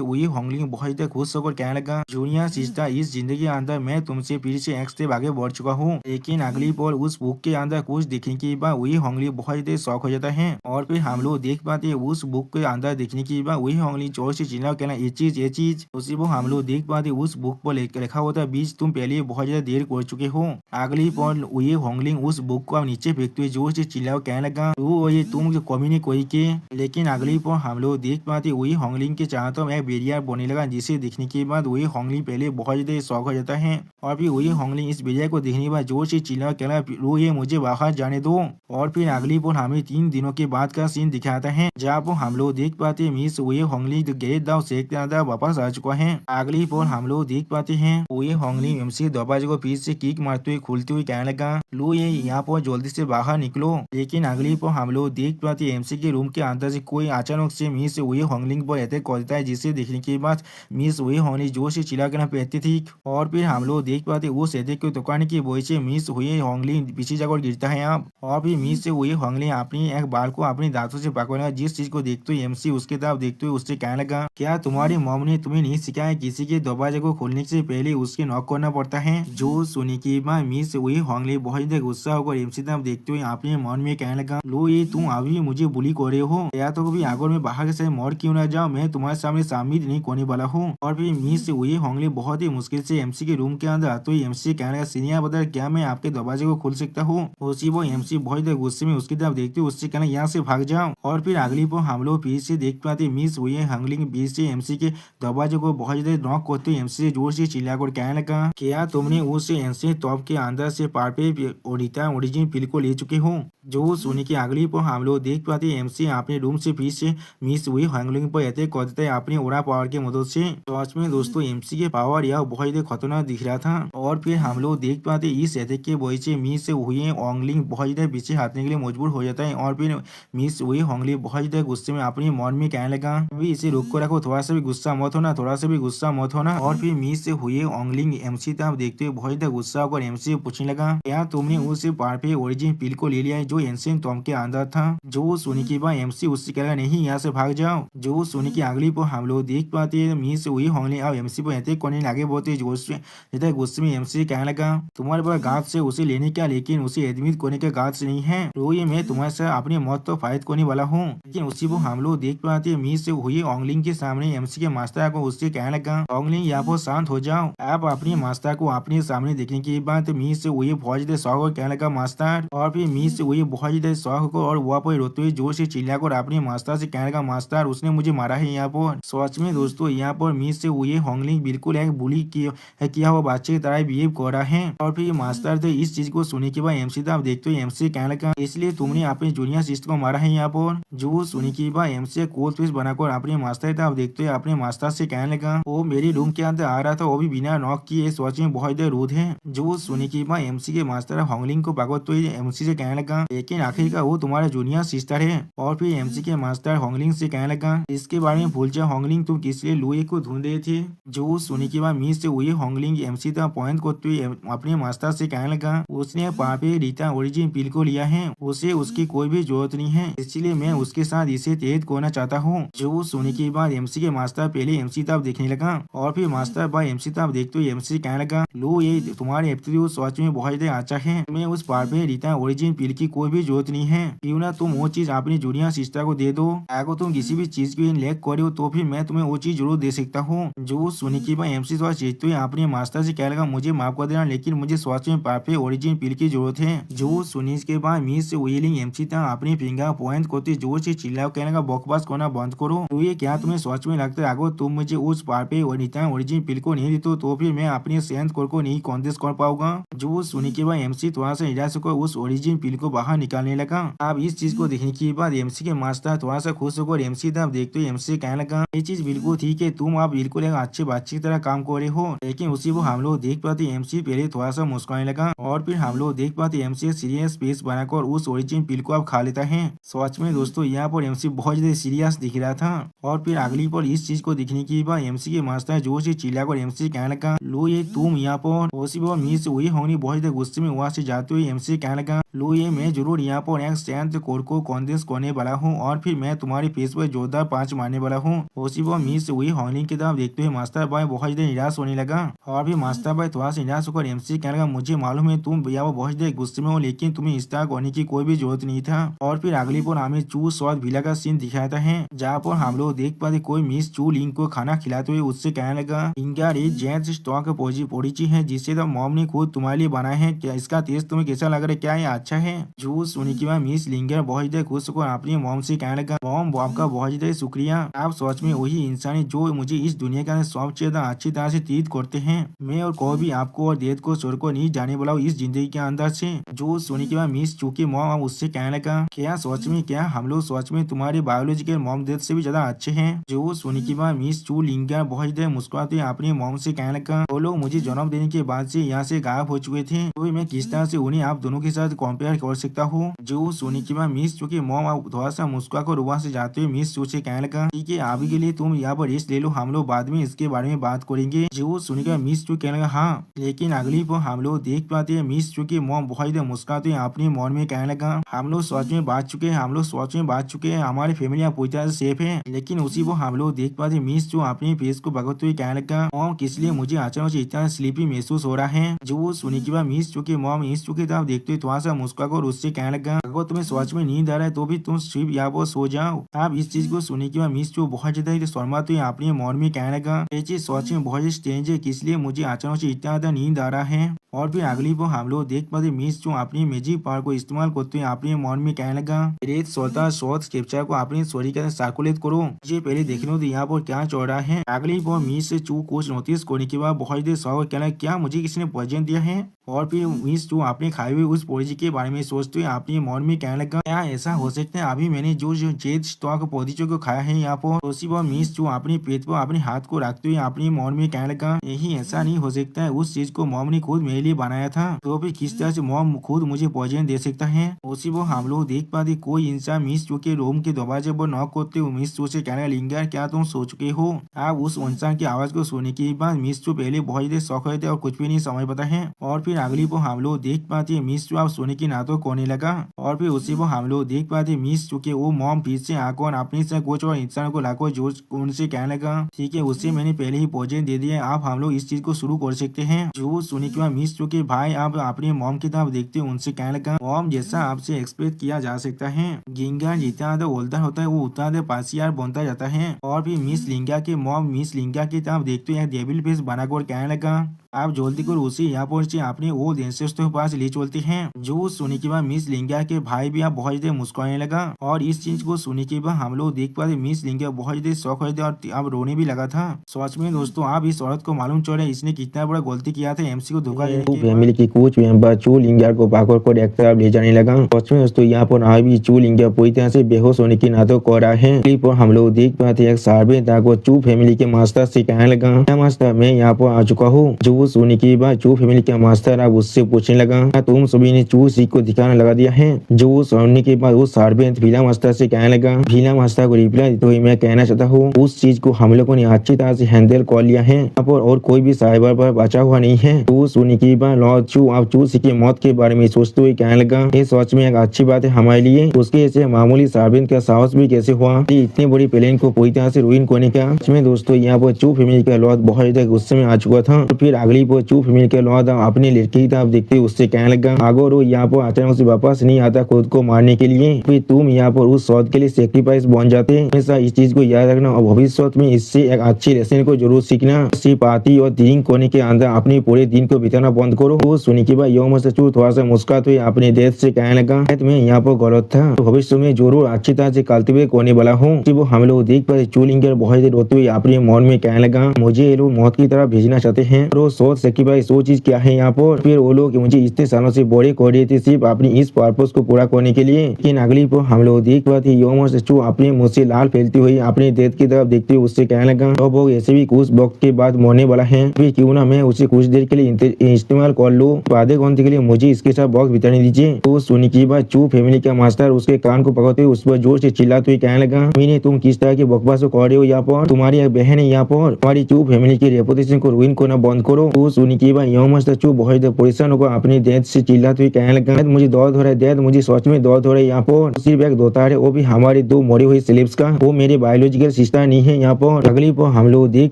A: वही होंगलिंग बहुत खुश होकर कहने लगा, जूनियर सिस्टर इस जिंदगी के अंदर मैं तुमसे फिर से एक स्टेप आगे बढ़ चुका हूँ। लेकिन अगली पल उस बुक के अंदर कुछ देखने के बाद वही होंगलिंग बहुत शौक हो जाता है। और फिर हम लोग देख पाते हैं उस बुक के अंदर देखने के बाद वही होंगलिंग जोर से चिल्ला कहना, ये चीज। उसी वो हम लोग देख पाते उस बुक पर लिखा होता है, बीच तुम पहले बहुत ज्यादा देर कर चुके हो। अगली पल वही होंगलिंग उस बुक को नीचे फेंकते हुए जोर से चिल्ला कहने लगा, तो ये तुम जो कमी नहीं कोई के। लेकिन अगली पल हम लोग देख पाते वही होंगलिंग के चाहतों में एक बेरियर बनने लगा, जिसे देखने के बाद वही होंगलिंग पहले बहुत ज्यादा शौक हो जाता है। और फिर वही होंगलिंग इस बेरियर को देखने के बाद जोर से चिल्ला कहना, रो ये मुझे बाहर जाने दो। और फिर अगली पल हमें 3 दिनों के बाद का सीन दिखाता है, जहाँ पर हम लोग देख पाते मिस वही होंगलिंग ग्रेट दाव सेक्ट के अंदर वापस आ चुका है। अगली पल हम लोग देख पाते हैं वही होंगलिंग एमसी दरवाजे को पीछे से किक मारते हुए खुलते हुए कहने लगा, लो ये यहाँ पर जल्दी से बाहर निकलो। लेकिन अगली पल हम लोग देख पाते एमसी के रूम के अंदर से कोई अचानक से मिस वही होंगलिंग पर अटैक करता है, जिसे देखने के बाद मिस वही होंगलिंग जोर से चिल्ला कर पहनती थी। और फिर हम लोग देख पाते उस अटैक को दुकान की वजह से मिस हुई होंगलिंग पीछे जाकर गिरता है आप। और फिर मिस से हुई होंगलिंग अपनी एक बाल को अपनी दांतों से पकड़ लगा, जिस चीज को देखते हुए एमसी उसके तरफ देखते हुए उससे कहने लगा, क्या तुम्हारी मॉम ने तुम्हें नहीं सिखाया किसी के दरवाजे को खोलने से पहले उसके नॉक करना पड़ता है? जो सुनी के बाद मिस वही होंगलिंग बहुत गुस्सा होकर एमसी तरफ देखते हुए अपने मन में कहने लगा, लो ये तुम अभी मुझे बुली कर रहे हो, या तो कभी अगर मैं बाहर के साथ मर क्यों ना जाऊं, मैं तुम्हारे सामने शामिल नहीं करने वाला हूँ। और फिर मिस वही होंगलिंग बहुत ही मुश्किल से एमसी के रूम के अंदर आते हुए एमसी कहने लगा, सीनियर बता क्या मैं आपके दरवाजे को खोल सकता हूँ? उसी वो एमसी बहुत गुस्से में उसकी तरफ देखते हुए उससे कहना, यहाँ से भाग जाओ। और फिर अगली पर हम लोग फिर से देख पाते मिस वही होंगलिंग बीच से एमसी के दरवाजे को बहुत ज्यादा नॉक करते हुए एमसी से जोर से चिल्लाकर कहने लगा, क्या तुमने उस एंशिएंट टॉप के अंदर से परफेक्ट रिटर्न ओरिजिन फील को ले चुके हो? जो सुनी की अगली पर हम लोग देख पाते एमसी अपने रूम से फिर से मिस हुई होंगलिंग पर अटैक कर देता है अपनी ओरा पावर की मदद से। सच में दोस्तों एमसी के पावर यह बहुत ज्यादा खतरनाक दिख रहा था। और फिर हम लोग देख पाते इस अटैक के वजह से मिस हुई होंगलिंग बहुत ज्यादा पीछे हटने के लिए मजबूर हो जाता है। और फिर मिस हुई होंगलिंग बहुत ज्यादा गुस्से में अपने मन में कहने लगा, अभी इसे रोक कर रखो, थोड़ा सा भी गुस्सा मत होना, थोड़ा सा भी गुस्सा मत होना। और फिर मिस हुई होंगलिंग एमसी तरफ देखते हुए बहुत ज्यादा गुस्सा होकर एमसी पूछने लगा, क्या तुमने उस परफेक्ट ओरिजिन फील को ले लिया है जो एंशिएंट टॉम के अंदर था? जो सुनी के बाद एमसी उससे कहेगा, नहीं यहाँ से भाग जाओ। जो सुनी की अगली पर हम लोग देख पाते हैं मिस हुई होंगलिंग अब एमसी पर अटैक करने लगे, बहुत ही जोर से गुस्से में एमसी कहने लगा, तुम्हारे पास गार्ड से उसे लेने का, लेकिन उसे एडमिट करने का गार्ड से नहीं है, तो ये मैं तुम्हारे साथ अपनी मौत तो फाइट करने वाला हूँ। लेकिन उसी को हम लोग देख पाते हैं मिस हुई होंगलिंग के सामने एमसी के मास्टर को उससे कहने लगा, होंगलिंग यहाँ पर शांत हो जाओ। आप अपने मास्टर को अपने सामने देखने के बाद मिस हुई बहुत ज्यादा शौक कहने लगा, मास्टर। और फिर मिस हुई बहुत ज्यादा शौक को और वहाँ पर रोते हुए जोर से चिल्लाकर अपने मास्टर से कहने लगा, मास्टर उसने मुझे मारा है यहाँ पर। सच में दोस्तों यहाँ पर मिस हुई होंगलिंग बिल्कुल एक बुली किया हुआ बच्चे की तरह बिहेव कर रहा है। और फिर मास्टर थे इस चीज को सुनने के बाद एमसी तरफ देखते हुए एमसी कहने लगा, इसलिए तुमने अपने जूनियर सिस्टर को मारा है यहाँ पर? जो सुनने के बाद एमसी कोल्ड फेस बनाकर अपने मास्टर तरफ देखते हुए अपने मास्टर से कहने लगा, वो मेरे रूम के अंदर आ रहा था, वो भी बिना नॉक किए, सच में बहुत रूड है। जो सुनने के बाद एमसी के मास्टर होंगलिंग को पकड़ते हुए एमसी से कहने लगा, लेकिन आखिरकार वो तुम्हारा जूनियर सिस्टर है। और फिर एमसी के मास्टर होंगलिंग से कहने लगा, इसके बारे में भूल जा होंगलिंग, तुम किस लिए लुई को ढूंढ रहे थे? जो सुनने के बाद मिस से हुई होंगलिंग एमसी तक पॉइंट करते हुए अपने मास्टर से कहने लगा, उसने परफेक्ट रिटर्न ओरिजिन फील को लिया है, उसे उसकी कोई भी जरूरत नहीं है, इसलिए मैं उसके साथ इसे तेज करना चाहता हूँ। जो सुनने के बाद एमसी के मास्टर पहले एमसी तक देखने लगा और फिर मास्टर बाय एमसी तक तब देखते हुए एमसी कहने लगा, लो ये तुम्हारे एप्टीट्यूड सच में बहुत ही अच्छा है, मैं उस पार पे रीता ओरिजिन पिल की कोई भी जरूरत नहीं है, क्यों ना तुम वो चीज अपनी जूनियर सिस्टर को दे दो, अगर तुम किसी भी चीज की लैक करो तो फिर मैं तुम्हें वो चीज जरूर दे सकता हूँ। जो सुनी के बाद एमसी थोड़ा चीजते हुए अपने मास्टर से कहने लगा, मुझे माफ कर देना लेकिन मुझे सच में परफेक्ट ओरिजिन पिल की जरूरत है। जो सुनी के बाद मिस व्हीलिंग एमसी तक अपनी फिंगर पॉइंट करते जोर से चिल्लाओ, कहने का बकवास करना बंद करो, तो ये क्या तुम्हें सच में लगता है अगर तुम मुझे उस परफेक्ट ओरिजिन पिल को नहीं देते तो फिर मैं अपने सेंस कोर को नहीं कॉन्टेस्ट कर पाऊंगा। जो सुनी के बाद एमसी थोड़ा सा निराश होकर उस ओरिजिन पिल को बाहर निकालने लगा। अब इस चीज को देखने के बाद एमसी के मास्टर थोड़ा सा खुश होकर एमसी तब देखते हुए एमसी कहने लगा, ये चीज बिल्कुल ठीक है, तुम आप बिल्कुल एक अच्छे बच्चे की तरह काम कर रहे हो, लेकिन उसी वो हम लोग देख पाते एमसी पहले थोड़ा सा मुस्कुराने लगा और फिर हम लोग देख पाते एमसी सीरियस फेस बनाकर उस ओरिजिन पिल को अब खा लेता है। सच में दोस्तों यहाँ पर एमसी बहुत ज्यादा सीरियस दिख रहा था और फिर अगली पर इस चीज को देखने के बाद एमसी के मास्टर जोर से चिल्लाकर एमसी कहने लगा, लो ये तुम यहाँ पर ओसी वो मिस हुई होनी बहुत ज्यादा गुस्से में वहाँ से जाते हुए एमसी कहने लगा, लो ये मैं जरूर यहाँ पर एक शांत कोर को कॉन्डेंस करने वाला हूँ और फिर मैं तुम्हारी फेस पर जोरदार पांच मारने वाला हूँ। ओसी वो मिस हुई होनी की तरफ देखते हुए मास्टर भाई बहुत ज्यादा निराश होने लगा और फिर मास्टर भाई थोड़ा सा निराश होकर एमसी कहने लगा, मुझे मालूम है तुम भैया वो बहुत ज्यादा गुस्से में हो लेकिन तुम्हें इस तरह करने की कोई भी जरूरत नहीं था। और फिर अगली पर हमें चू स्वाद विला का सीन दिखाता है जहाँ पर हम लोग देख पाते कोई मिस चू लिंक को खाना खिलाते हुए उससे कहने लगा, इनका रिच जेंट्स स्टॉक पोरिची है जिससे तो मॉम ने खुद तुम्हारे लिए बनाया है, क्या इसका टेस्ट तुम्हें कैसा लग रहा है, क्या ये अच्छा है। जो सुनी के बाद मिस लिंगर बहुत ज्यादा खुश होकर अपनी मॉम से कहने लगा, मॉम आपका बहुत ज्यादा शुक्रिया, आप सच में वही इंसान है जो मुझे इस दुनिया का सबसे ज्यादा अच्छी तरह से ट्रीट करते हैं, मैं और कोई भी आपको और डेथ को छोड़कर नहीं जाने वाला हूँ इस जिंदगी के अंदर से। जो सुनी के बाद मिस चूकी मॉम उससे कहने लगा, क्या सच में क्या हम लोग सच में तुम्हारे बायोलॉजिकल मॉम डेथ से भी ज्यादा अच्छे हैं। जो सुनी के बाद मिस चू लिंगर बहुत ज्यादा मुस्कुराते अपनी मॉम से कहने लगा, वो लोग मुझे जन्म देने के बाद से यहाँ से गायब हो चुके थे, तो मैं किस तरह से उन्हें आप दोनों के साथ कंपेयर कर सकता हूँ। जो सुनी के बाद मिस चू की मॉम थोड़ा सा मुस्कुरा कर वहाँ से जाते हुए मिस चू से कहने लगा, ठीक है अभी के लिए तुम यहाँ पर रेस्ट ले लो, हम लोग बाद में इसके बारे में बात करेंगे। जो सुनी के मिस चू कहने लगा, हाँ, लेकिन अगली पर हम लोग देख पाते हैं मिस चू की मॉम बहुत ज्यादा मुस्कुराते हैं अपने मन में कहने लगा, हम लोग सच में बात चुके हैं, हम लोग सच में बात चुके हैं, हमारी फैमिली पूरी तरह से सेफ है। लेकिन उसी वो हम लोग देख पाते मिस चू अपने फेस को भगते हुए कहने लगा, मॉम किस लिए मुझे अचानक से इतना स्लीपी महसूस हो रहा है। जो सुनी के बाद मिस चू की मॉम मिस चू की तरफ देखते हुए थोड़ा सा मुस्कुराकर उससे कहने लगा, अगर तुम्हें सच में नींद आ रहा है तो भी तुम सिर्फ यहाँ पर सो जाओ। आप इस चीज को सुनी के बाद मिस चू बहुत ज्यादा शर्माते हुए अपने मन में कहने लगा, ये चीज सच में बहुत स्ट्रेंज है, किस लिए मुझे अचानक से इतना ज्यादा नींद आ रहा है। और फिर अगली पर हम लोग देख पाते मिस चू अपनी मैजिक पावर को इस्तेमाल करते हुए अपने मन में कहने लगा, रेड सोता शॉर्ट कैप्चर को अपनी स्टोरी के साथ सर्कुलेट करो, मुझे पहले देखने दो यहाँ पर क्या चल रहा है। अगली पर मिस चू कुछ नोटिस करने के बाद बहुत देर शौक कहना, क्या मुझे किसी ने प्रेजेंट दिया है। और फिर मिस चू अपने खाए हुए उस पोरिजी के बारे में सोचते हुए अपने मन में कहने लगा, क्या ऐसा हो सकता है अभी मैंने जो जेड स्टॉक पोरिजो को खाया है यहाँ पर। उसी पर मिस चू अपने पेट पर अपने हाथ को रखते हुए अपने मन में कहने लगा, यही ऐसा नहीं हो सकता है, उस चीज को मॉम ने खुद मेरे लिए बनाया था, तो फिर किस तरह से मॉम खुद मुझे प्रेजेंट दे सकता है। उसी पर हम लोग देख पाते कोई इंसान मिस चू के रूम के दरवाजे पर नॉक करते हुए मिस चू से कहने लिंगर क्या तुम सो चुके हो। आप उस इंसान की आवाज को सुनने के बाद मिस चू पहले बहुत देर शौक हुए थे और कुछ भी नहीं समझ पाता है। और फिर अगली पर हम लोग देख पाते मिस चू आप सोने की नाटक करने लगा और फिर उसी पर हम लोग देख पाते मिस चू के वो मॉम फिर से आकर अपने से कुछ और इंसान को लाकर जोर उनसे कहने लगा, ठीक है उससे मैंने पहले ही प्रेजेंट दे दिया, आप हम लोग इस चीज को शुरू कर सकते हैं। जो सुनी के बाद मिस चू के भाई आप अपने मॉम की तरफ देखते उनसे कहने लगा, मॉम जैसा आपसे एक्सपेक्ट किया जा सकता है, गिंगा जितना ज्यादा ओल्डर होता है वो उतना ज्यादा पासियार बनता जाता है। और फिर मिस लिंगा के मॉम मिस लिंगा की तरफ देखते हैं डेविल फेस बनाकर कहने लगा, आप जल्दी कर उसे यहाँ पर से अपने वो एंसेस्टर के पास ले चलते हैं। जो सुनी के बाद मिस लिंगा के भाई भी आप बहुत ज्यादा मुस्कुराने लगा और इस चीज को सुनी के बाद हम लोग देख पाते मिस लिंगा बहुत ज्यादा शौक हुए थे और अब रोने भी लगा था। सच में दोस्तों आप इस औरत को मालूम चल रहा है इसने कितना बड़ा गलती किया था एमसी को धोखा देने के।
B: फैमिली की कुछ मेंबर चू लिंगा को पाकर कर एक तरफ ले जाने लगा। सच में दोस्तों यहाँ पर अभी चू लिंगा पूरी तरह से बेहोश होने की नाटक कर रहा है। क्लिप पर हम लोग देख पाते एक सर्वे को चू फैमिली के मास्टर से कहने लगा, मास्टर मैं यहाँ पर आ चुका हूँ। जो वो सुनने के बाद चू फैमिली का मास्टर अब उससे पूछने लगा, तुम सभी ने चू सीख को ठिकाना लगा दिया है? जो सुनने के बाद वो सार्वेंट भीला मास्टर से कहने लगा। भीला मास्टर को रिप्लाई देते हुए मैं कहना चाहता हूँ उस चीज को हम लोगों ने अच्छी तरह से हैंडल कर लिया है और कोई भी साइबर पर बचा हुआ नहीं है। तो सुनने के बाद लॉर्ड चू अब चू सी की मौत के बारे में सोचते हुए कहने लगा, ये सच में एक अच्छी बात है हमारे लिए। उसके ऐसे मामूली सार्वेंट का साहस भी कैसे हुआ इतनी बड़ी प्लेन को पूरी तरह से रुइन करने का। इसमें दोस्तों यहाँ पर चू फैमिली का लॉर्ड बहुत ज्यादा गुस्से में आ चुका था। तो फिर अगली पर चू फैमिली का लॉर्ड अपनी लड़की की तरफ देखते उससे कहने लगा, अगर वो यहाँ पर अचानक से वापस नहीं आता खुद को मारने के लिए फिर तुम यहाँ पर उस सौद के लिए सेक्रीफाइस बन जाते। हमेशा इस चीज को याद रखना और भविष्य में इससे एक अच्छी लेसन को जरूर सीखना। सिर्फ पार्टी और ड्रिंक करने के अंदर अपने पूरे दिन को बिताना बंद करो। वो सुनी के बाद योम से चू थोड़ा सा मुस्कुराते हुए अपने देश से कहने लगा, मैं यहाँ पर गलत था, तो भविष्य में जरूर अच्छी तरह से कल्टीवेट करने वाला हूँ। वो हम लोग देख पाए चू लिंगर बहुत देर रोते हुए अपने मन में कहने लगा, मुझे ये लोग मौत की तरफ भेजना चाहते हैं। और वो सोच सकी भाई वो चीज क्या है यहाँ पर। फिर वो लोग मुझे इतने सालों से बड़े कर दिए थे सिर्फ अपनी इस पर्पज को पूरा करने के लिए। लेकिन अगली पर हम लोग देख पाते योम से चू अपने मुंह से लाल फैलती हुई अपने देश की तरफ देखते हुए उससे कहने लगा, अब वो ऐसे भी कुछ वक्त के बाद मरने वाला है, फिर क्यों ना मैं उसे कुछ देर के लिए इस्तेमाल कर लूं। आधे घंटे के लिए मुझे इसके साथ वक्त बिताने दीजिए। तो सुनी की बात चू फैमिली का मास्टर उसके कान को पकड़ते हुए उस पर जोर से चिल्लाते हुए कहने लगा, मैंने तुम किस तरह की बकवास कर रहे हो यहाँ पर, तुम्हारी एक बहन है यहाँ पर, तुम्हारी चू फैमिली की रेपुटेशन को रुइन करना बंद करो। तो सुनी की बात यह मास्टर चू बहुत परेशान होकर अपने दर्द से चिल्लाते हुए कहने लगा, मुझे दर्द हो रहा है दर्द, मुझे सच में दर्द हो रहा है यहाँ पर। सिर्फ एक दोता है वो भी हमारे दो मरी हुई स्लेव्स का, वो मेरे बायोलॉजिकल सिस्टर नहीं है यहाँ पर। अगली पर हम लोग देख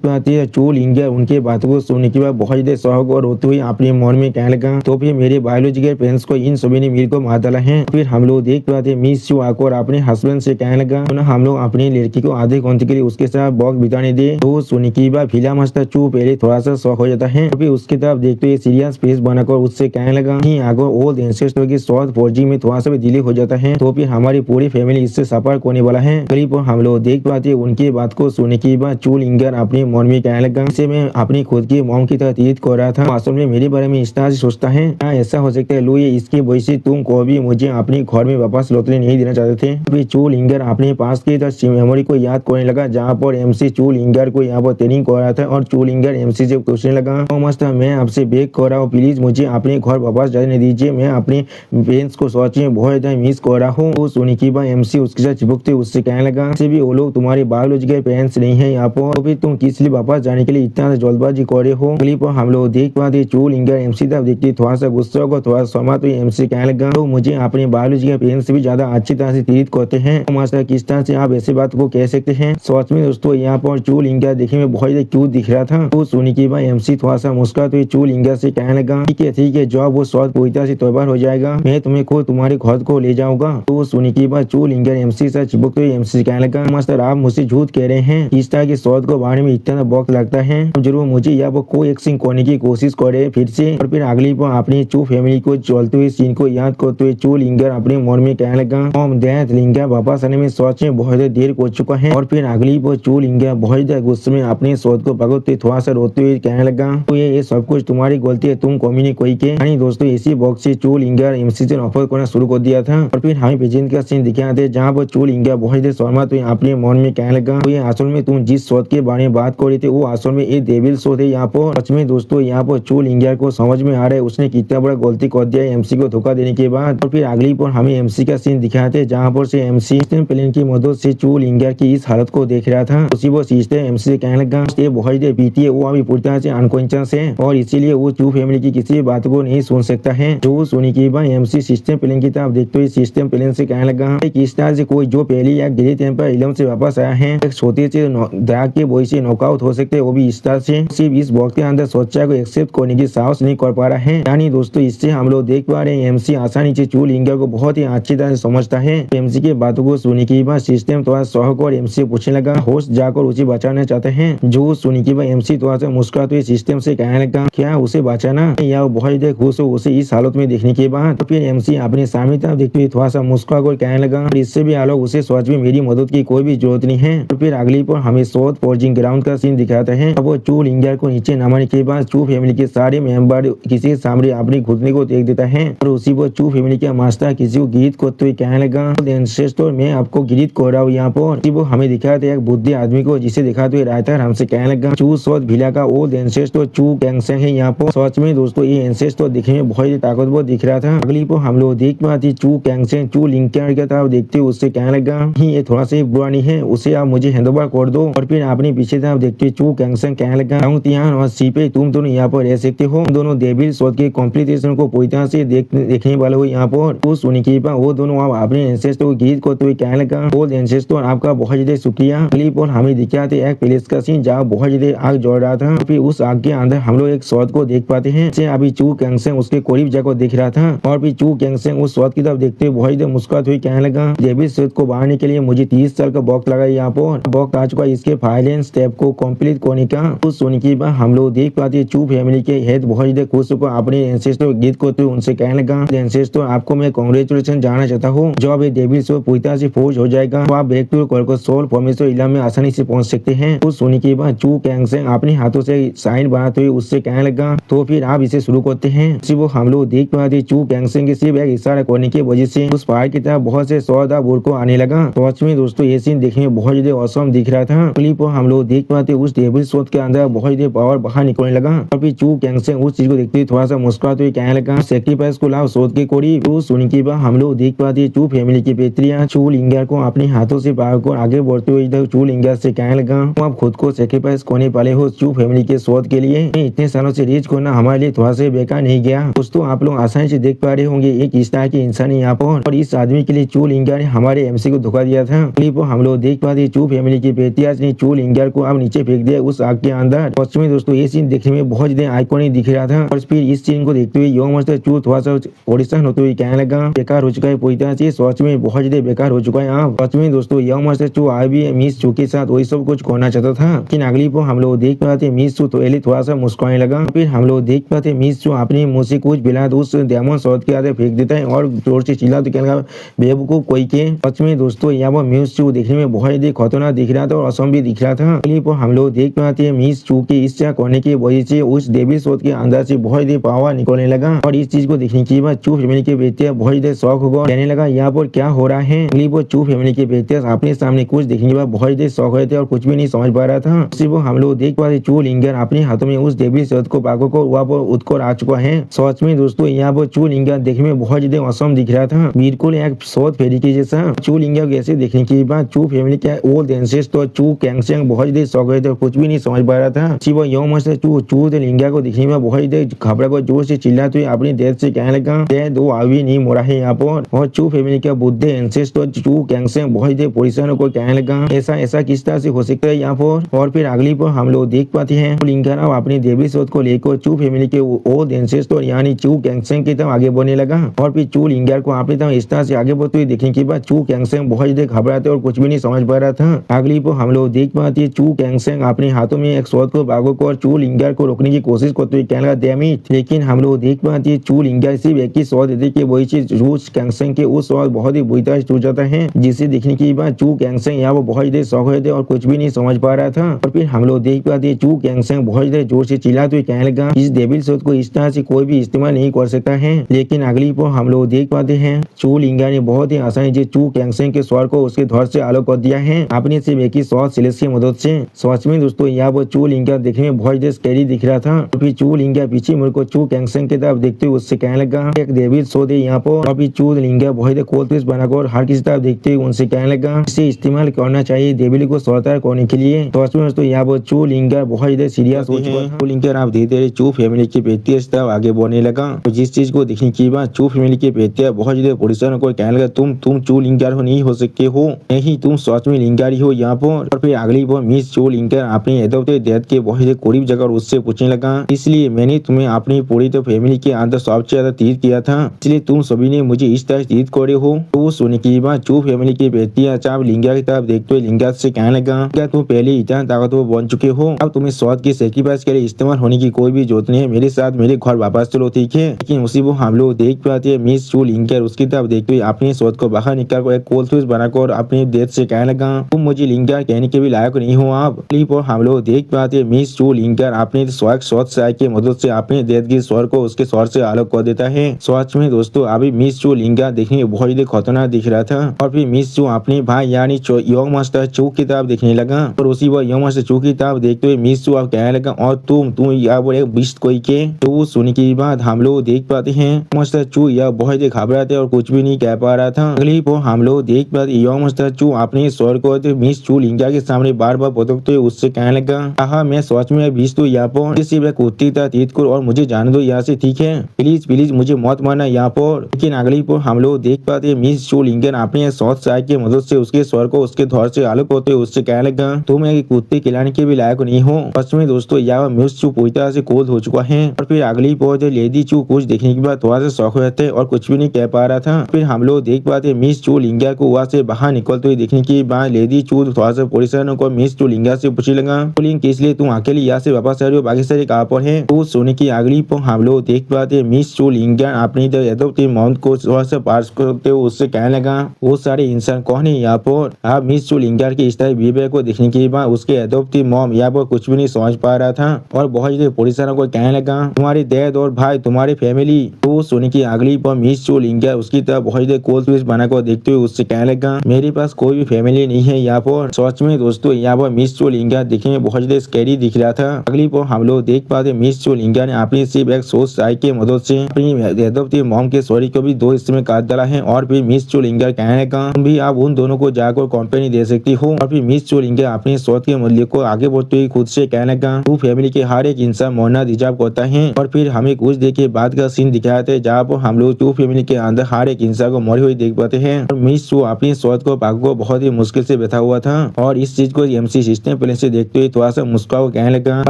B: पाते हैं चू लिंगर उनके बातों को सुनने के बाद बहुत ज्यादा शौक और रोते हुए अपने मन में कहने लगा, तो फिर मेरे बायोलॉजिकल पेरेंट्स को इन सभी ने मिलकर मार डाला है। फिर हम लोग देख पाते मिस चू आकर अपने हस्बैंड से कहने लगा, हम लोग अपनी लड़की को आधे घंटे के लिए उसके साथ वक्त बिताने दे। तो सुनी की बात फिल्म मास्टर चू पहले थोड़ा सा शौक हो जाता है, फिर उसकी तरफ देखते हुए सीरियस फेस बनाकर उससे कहने लगा, आगे ओल्ड एंसेस्टर की शॉर्ट फौजी में थोड़ा सा भी डिले हो जाता है, तो फिर हमारी पूरी फैमिली इससे सफर करने वाला है। करीब हम लोग देख पाते उनकी बात को सुनने के बाद चू लिंगर अपने मन में कहने लगा, इसे मैं अपनी खुद की मॉम की तरह ट्रीट कर रहा था, असल में मेरे बारे में इस तरह से सोचता है, क्या ऐसा हो सकता है लो ये इसकी वजह से तुम को भी मुझे अपने घर में वापस लौटने नहीं देना चाहते थे। फिर चू लिंगर अपने पास की मेमोरी को याद करने लगा जहाँ पर एमसी चू लिंगर को यहाँ पर ट्रेनिंग कर रहा था और चू लिंगर एमसी से पूछने लगा, मास्टर मैं आपसे बेग कर रहा हूँ, प्लीज मुझे अपने घर वापस जाने दीजिए, मैं अपने पेरेंट्स को सच में बहुत ज्यादा मिस कर रहा हूँ। वो सुनी की बात एमसी उसके साथ चिपकते उससे कहने लगा, भी वो लोग तुम्हारे बायोलॉजिकल पेरेंट्स नहीं है यहाँ पर, तो फिर तुम किस लिए वापस जाने के लिए इतना जल्दबाजी कर रहे हो। अगली पर हम लोग देख पाते चू लिंगर एमसी तरफ देखते थोड़ा सा गुस्सा को थोड़ा समात हुई एमसी कहने लगा, तो मुझे अपने बायोलॉजिकल पेरेंट्स से भी ज्यादा अच्छी तरह से ट्रीट करते हैं, मास्टर किस तरह से आप ऐसी बात को कह सकते हैं। सच में दोस्तों यहाँ पर चू लिंगर देखने में बहुत ज्यादा क्यूट दिख रहा था। तो सुनी की बात एमसी थोड़ा सा मुस्कुराते हुए चू लिंगर से कहने लगा, ठीक है जब वो स्वाद पूरी तरह से तैयार हो जाएगा मैं तुम्हें खुद तुम्हारे घर को ले जाऊंगा। तो सुनी की बात चू लिंगर एमसी से चिपकते हुए एमसी कहने लगा, मास्टर आप मुझसे झूठ कह रहे हैं, इस तरह के स्वाद को बारे में इतना वक्त लगता है, जरूर मुझे या वो को एक्सिंग करने की कोशिश करे फिर से। और फिर अगली पर अपनी चू फैमिली को चलते हुए सीन को याद करते हुए चू लिंगर अपने मन में कहने लगा, दैट लिंगर वापस आने में सच में बहुत देर हो चुका है। और फिर अगली पर चू लिंगर बहुत गुस्से में अपने स्वाद को पकड़ते थोड़ा सा रोते हुए कहने लगा, तो ये सब कुछ तुम्हारी गलती है, तुम कमी नहीं कोई के। दोस्तों इसी वक्त से चू लिंगर एमसी से ऑफर करना शुरू कर दिया था। और फिर हमें प्रेजेंट का सीन दिखाते जहाँ पर चू लिंगर बहुत शर्मा तो अपने मन में कहने लगा, तो ये असल में तुम जिस शोध के बारे में बात कर रहे थे वो असल में ये डेविल शो थे यहाँ पर। सच में दोस्तों यहाँ पर चू लिंगर को समझ में आ रहा है उसने कितना बड़ा गलती कर दिया एमसी को धोखा देने के बाद। और फिर अगली पर हमें एमसी का सीन दिखाते जहाँ पर से एमसी प्लेन की मदद से चू लिंगर की इस हालत को देख रहा था। उसी वो सिस्टर एमसी से कहने लगा, ये बहुत देर बीती है, वो अभी पूरी तरह से अनकॉन्शियस है और इसीलिए वो चू फैमिली की किसी बात को नहीं सुन सकता है। जो सुनी की बात एमसी सिस्टम प्लेन की तरफ देखते हुए सिस्टम प्लेन से कहने लगा, किस तरह से कोई जो पहले या गिरी टेम्पर इलम से वापस आया है एक छोटे से ड्रैग के बॉय से नॉकआउट हो सकते हैं, वो भी इस तरह से सिर्फ इस वक्त के अंदर सोचा को एक्सेप्ट करने की साहस नहीं कर पा रहा है। यानी दोस्तों इससे हम लोग देख पा रहे हैं एमसी आसानी से चू लिंगर को बहुत ही अच्छी तरह से समझता है। एमसी की बातों को सुनी की बात सिस्टम थोड़ा सहक और एमसी पूछने लगा, होस्ट जाकर उसे बचाना चाहते हैं। जो सुनी की बात एमसी थोड़ा सा मुस्कुराते हुए सिस्टम से कहने लगा, क्या उसे बचाना या बहुत देर खुश हो उसे इस हालत में देखने के बाद। तो फिर एमसी अपने सामने तरफ देखते हुए थोड़ा सा मुस्कुरा कर कहने लगा, इससे भी अलग उसे सोच में मेरी मदद की कोई भी जरूरत नहीं है। तो फिर अगली पर हमें साउथ फॉर्जिंग ग्राउंड का सीन दिखाते हैं। अब वो चू लिंगर को नीचे नमाने के बाद चू फैमिली के सारे मेंबर किसी के सामने अपने घुटने को देख देता है और उसी पर चू फैमिली का मास्टर किसी को गिरित करते हुए कहने लगा, एंसेस्टर मैं आपको गिरित कर रहा हूँ यहाँ पर। वो हमें दिखाते एक बुद्धि आदमी को जिसे दिखाते हुए रायता हमसे कहने लगा, चू साउथ भिला का ओल्ड एंसेस्टर चू चू कैंगसेंग है यहाँ पर। सच में दोस्तों ये एंसेस तो दिखने में बहुत ही ताकतवर दिख रहा था। अगली पर हम लोग देख पाते चू कैंगसेंग चू लिंकर का था, देखते उससे कहने लगा ये थोड़ा सा बुरा नहीं है, उसे आप मुझे हैंडओवर कर दो। और फिर आपने पीछे था देखते चू कैंगसेंग कहने लगा और सी पे तुम दोनों यहाँ पर रह सकते हो, दोनों डेविल शोध के कॉम्प्लीटेशन को पूरी तरह से देखने वाले हो यहाँ पर। तो सुनी की वो दोनों आप अपने एंसेस्टर को गीत करते हुए कहने लगा ओल्ड एंसेस्टर आपका बहुत ज्यादा शुक्रिया। अगली पर हमें दिखाते एक प्लेस का सीन जहाँ बहुत ज्यादा आग जल रहा था। फिर उस आग के अंदर हम लोग एक शॉट को देख पाते हैं। अभी चू कैंगसेंग उसके करीब जाकर देख रहा था और फिर चू कैंगसेंग उस शॉट की तरफ देखते हुए बहुत ज्यादा मुस्कुराते हुए कहने लगा डेविल शोध को बांधने के लिए मुझे 30 साल का वक्त लगा यहाँ पर, वक्त आ चुका इसके फाइनेंस स्टेप को कंप्लीट करने का। उस सुनी की बात हम लोग देख पाते चू फैमिली के हेड बहुत ज्यादा खुश होकर अपने एंसेस्टर गीत करते हुए उनसे कहने लगा एंसेस्टर आपको मैं कांग्रेचुलेशन जाना चाहता हूँ, जो अब डेविल शोध पूरी तरह से फोर्ज हो जाएगा तो आप बैक टू कोलको सोल फॉर्मेशन इलाम में आसानी से पहुंच सकते हैं। उस सुनी के बाद चू कैंगसेंग अपने हाथों से साइन बनाते हुए उससे कहने लगा तो फिर आप इसे शुरू करते हैं। वो हम लोग देख पाते चू कैंगसेंग के सिर्फ एक इशारा करने की वजह से उस पहाड़ की तरफ बहुत से सौदा बुर को आने लगा। सच में दोस्तों ये सीन देखने में बहुत ज्यादा औसम दिख रहा था। क्लिप हम लोग देख पाते उस डेविल शोध के अंदर बहुत ज्यादा पावर बाहर निकलने लगा और फिर चू कैंगसेंग उस चीज को देखते थोड़ा सा मुस्कुराते हुए कहने लगा सेक्रीफाइस को लाओ शोध के कोड़ी। तो सुनी के बाद हम लोग देख पाते चू फैमिली की बेहतरियां चू लिंगर को अपने हाथों से पकड़कर आगे बढ़ते हुए इधर चू लिंगर से कहने लगा आप खुद को सेक्रीफाइस करने वाले हो चू फैमिली के शोध के लिए, इतने सालों से रीच करना हमारे लिए थोड़ा सा बेकार नहीं गया। दोस्तों आप लोग आसानी से देख पा रहे होंगे एक इस तरह के इंसान यहाँ पर और इस आदमी के लिए चू लिंगर ने हमारे एमसी को धोखा दिया था। क्लिप हम लोग देख पाते चू फैमिली की बेहतरिया ने चू लिंगर को अब नीचे फेंक दिया उस आग के अंदर। सच में दोस्तों ये सीन देखने में बहुत ज्यादा आइकॉनिक दिख रहा था और फिर इस सीन को देखते हुए यंग मास्टर चू थोड़ा सा ऑडिशन होते हुए कहने लगा बेकार हो चुका है पूरी तरह से, सच में बहुत ज्यादा बेकार हो चुका है। आप सच में दोस्तों यंग मास्टर चू आज भी मिस चू के साथ वही सब कुछ करना चाहता था, लेकिन अगली पर हम लोग देख पाते मिस चू तो थोड़ा सा मुस्कुराने लगा। फिर हम लोग देख पाते मिस चू अपने मुंह से कुछ बिला उस डेमन शॉट के आगे फेंक देता है और जोर से चिल्ला तो कहने लगा बेवकूफ कोई के। सच में दोस्तों यहाँ पर मिस चू देखने में बहुत ज्यादा खतरनाक दिख रहा था और असम भी दिख रहा था। अगली पर हम लोग देख पाते हैं मिस चू की इस तरह करने की वजह से उस डेविल शोध के अंदर से बहुत ज्यादा पावर निकलने लगा और इस चीज को देखने के बाद चू फैमिली के बेटे बहुत ज्यादा शौक होगा कहने लगा यहाँ पर क्या हो रहा है। अगली पर चू फैमिली के बेटे अपने सामने कुछ देखने के बाद बहुत ज्यादा शौक हुए थे और कुछ भी नहीं समझ पा रहा था। सिर्फ हम लोग देख पाते चू लिंगर अपने हाथों में उस डेविल शोध को पाको को वहाँ पर उठकर आ चुका है। सच में दोस्तों यहाँ पर चू लिंगर देखने में बहुत ज्यादा औसम दिख रहा था, बिल्कुल एक शोध फेरी के जैसा। चू लिंगर को ऐसे देखने के बाद चू फैमिली के ओल्ड एंसेस्टर चू कैंगसेंग बहुत ज्यादा शौक हुए थे, कुछ भी नहीं समझ पा रहा था। सिर्फ यंग मास्टर चू लिंगर को देखने में बहुत ज्यादा घबरा को जोर से चिल्लाते हुए अपनी डेथ से कहने लगा दो अभी नहीं मोड़ा है यहाँ पर। और चू फैमिली का बुद्धे एंसेस्टर चू कैंगसेंग बहुत ज्यादा परेशान को कहने लगा ऐसा किस तरह से हो सकता है यहाँ पर। और फिर अगली पर हम लोग देख पाते हैं लिंगर अपने डेविल शोध को लेकर चू फैमिली के ओल्ड एंसेस्टर यानी चू कैंगसेंग की तरफ आगे बढ़ने लगा और फिर चू लिंगर को अपनी तरफ इस तरह से आगे बढ़ते हुए देखने के बाद चू कैंगसेंग बहुत ज्यादा घबराते और कुछ भी नहीं समझ पा रहा था। अगली पर हम लोग देख पाते चू कैंगसेंग अपने हाथों में एक शॉट को भागो और चू लिंगर को रोकने की कोशिश करते हुए कहने लगा डैम इट, लेकिन हम लोग देख पाते चू लिंगर सिर्फ एक ही शॉट देते कि वही चीज चू कैंगसेंग के उस शॉट बहुत ही बुरी तरह टूट जाता है, जिसे देखने के बाद चू कैंगसेंग यहाँ वो बहुत ज्यादा शौक हुए थे और कुछ भी नहीं समझ पा रहा था। और फिर हम लोग देख पाते चू कैंगसेंग बहुत ज्यादा जोर से चिल्लाते हुए कहने लगा इस डेविल शोध को इस तरह से कोई भी इस्तेमाल नहीं कर सकता है। लेकिन अगली पर हम लोग देख पाते हैं चू लिंगर ने बहुत ही आसानी से चू कैंगसेंग के स्वर को उसके धड़ से अलग कर दिया है अपने सिर्फ एक ही शॉट सिलेस की मदद से। सच में दोस्तों यहाँ पर चू लिंगर देखने में बहुत ज्यादा स्कैरी दिख रहा था। तो फिर चू लिंगर पीछे मुड़ को चू कैंगसेंग की तरफ देखते हुए उससे कहने लगा एक डेविल शोध है यहाँ पर। और फिर चू लिंगर बहुत ज्यादा कोल्ड बनाकर हर किसी तरफ देखते हुए उनसे कहने लगा इसे इस्तेमाल करना चाहिए डेविल को सौतार करने के लिए। तो सच में दोस्तों यहाँ पर चू लिंगर बहुत ज्यादा सीरियस हो चुका है। चू लिंगर आप धीरे धीरे चू फैमिली के बेटे की तरफ आगे बढ़ने लगा। तो जिस चीज को देखने के बाद चू फैमिली के बेटे बहुत ज्यादा परेशान होकर कहने लगा तुम चू लिंगर हो नहीं हो सकते हो, नहीं तुम सच में लिंगारी हो यहाँ पर। और फिर अगली बार मिस चू लिंगर अपने डेथ के बहुत ज्यादा करीब जगह उससे पूछने लगा इसलिए मैंने तुम्हें अपनी पूरी तो फैमिली के अंदर सबसे ज्यादा तीर किया था, इसलिए तुम सभी ने मुझे इस तरह तीर करे हो। तो सुनने के बाद चू फैमिली के बेटियां चाप लिंगर की तरफ देखते हुए लिंगर से कहने लगा क्या तुम पहले इतना ताकतवर बन चुके हो, अब तुम्हें शॉट की सेक्रीफाइस के लिए इस्तेमाल होने की कोई भी जरूरत नहीं है, मेरे साथ मेरे घर वापस चलो ठीक है। लेकिन उसी वो हम लोग देख पाते हैं मिस चू लिंगर उसकी तरफ देखते हुए अपने शॉट को बाहर निकाल कर एक कोल्ड फ्यूज बनाकर अपनी डेथ से कहने लगा तुम मुझे लिंगर कहने के भी लायक नहीं हो आप। क्लिप और हम लोग देख पाते हैं मिस चू लिंगर अपने स्वैग शॉट साइड की मदद से अपने डेथ की स्वर को उसके स्वर से अलग कर देता है। सच में दोस्तों अभी मिस चू लिंगर देखने में बहुत ज्यादा खतरनाक दिख रहा था। और फिर मिस चू अपने भाई यानी यंग मास्टर चू की तरफ देखने लगा और उसी वह यंग मास्टर चू की तरफ देखते हुए मिस चू अब कहने लगा और तुम यहाँ पर एक बिस्ट कोई के। तो वो सुनने के बाद हम लोग देख पाते हैं मास्टर चू यह बहुत ही घबराते और कुछ भी नहीं कह पा रहा था। अगली पर हम लोग देख पाते यो मास्टर चू अपने स्वर को मिस चू लिंगा के सामने बार बार पटकते उससे कहने लगा, हाँ मैं सच में बीस तो यहाँ पर सिर्फ कुत्ती था तीत को और मुझे जाने दो यहाँ से, ठीक है? प्लीज प्लीज मुझे मत मारना यहाँ पर। लेकिन अगली पर हम लोग देख पाते मिस चू लिंगन अपने शॉर्ट साइड की मदद से उसके स्वर को उसके धौर से अलग होते उससे कहने लगा, तुम एक कुत्ते खिलाने के भी लायक नहीं हो। सच में दोस्तों यहाँ मिस चू पूरी तरह से कोल्ड हो चुका है। और फिर अगली पर लेडी चू कुछ देखने के बाद थोड़ा सा शौक हो जाते और कुछ भी नहीं कह पा रहा था। फिर हम लोग देख पाते मिस चू लिंगा को वहाँ से बाहर निकलते हुए देखने के बाद लेडी चू थोड़ा सा परेशान को मिस चू लिंगा से पूछने लगा, किस लिए तुम अकेले यहाँ से वापस आ रही हो, बाकी सारे कहाँ पर है? तो सोने की अगली पर हम लोग देख पाते मिस चू लिंगा अपनी मौत को थोड़ा सा पास करते हुए उससे कहने लगा, वो सारे इंसान कौन है यहाँ पर? आप मिस चू लिंगा के इस तरह बिहेवियर को देखने के बाद उसके एडोप्टिव मॉम यहाँ पर कुछ भी नहीं समझ पा रहा था और बहुत ही परेशान को कहने लगा, तुम्हारे डैड और भाई तुम्हारी फैमिली। तो सोने की अगली पर मिस चू लिंगा उसकी तरफ बहुत ही कोल्ड फेस बनाकर देखते हुए उससे कहने लगा, मेरे पास कोई भी फैमिली नहीं है यहाँ पर। सच में दोस्तों यहाँ पर मिस चू लिंगा देखने में बहुत ज्यादा स्कैरी दिख रहा था। अगली पर हम लोग देख पाते मिस चू लिंगा ने अपनी सिर्फ एक सोच साइड की मदद से अपनी मॉम के सॉरी को भी 2 हिस्से में काट डाला है। और फिर मिस चू लिंगा कहने का भी आप उन दोनों को जाकर कंपनी दे सकती हो। और फिर मिस चू लिंगा अपनी सोच के मूल्य को आगे बढ़ते हुए खुद से कहने का, तू फैमिली के हर एक इंसान मरना डिजर्व करता है। और फिर हमें कुछ देखे बाद का सीन दिखाया था जहाँ पर हम लोग टू फैमिली के अंदर हर एक इंसान को मरे हुए देख पाते हैं। और मिस चू अपनी सोच को पाक को बहुत ही मुश्किल से बैठा हुआ था और इस चीज को एमसी सिस्टम प्लेन से देखते हुए थोड़ा सा मुस्कुरा कहने लगा,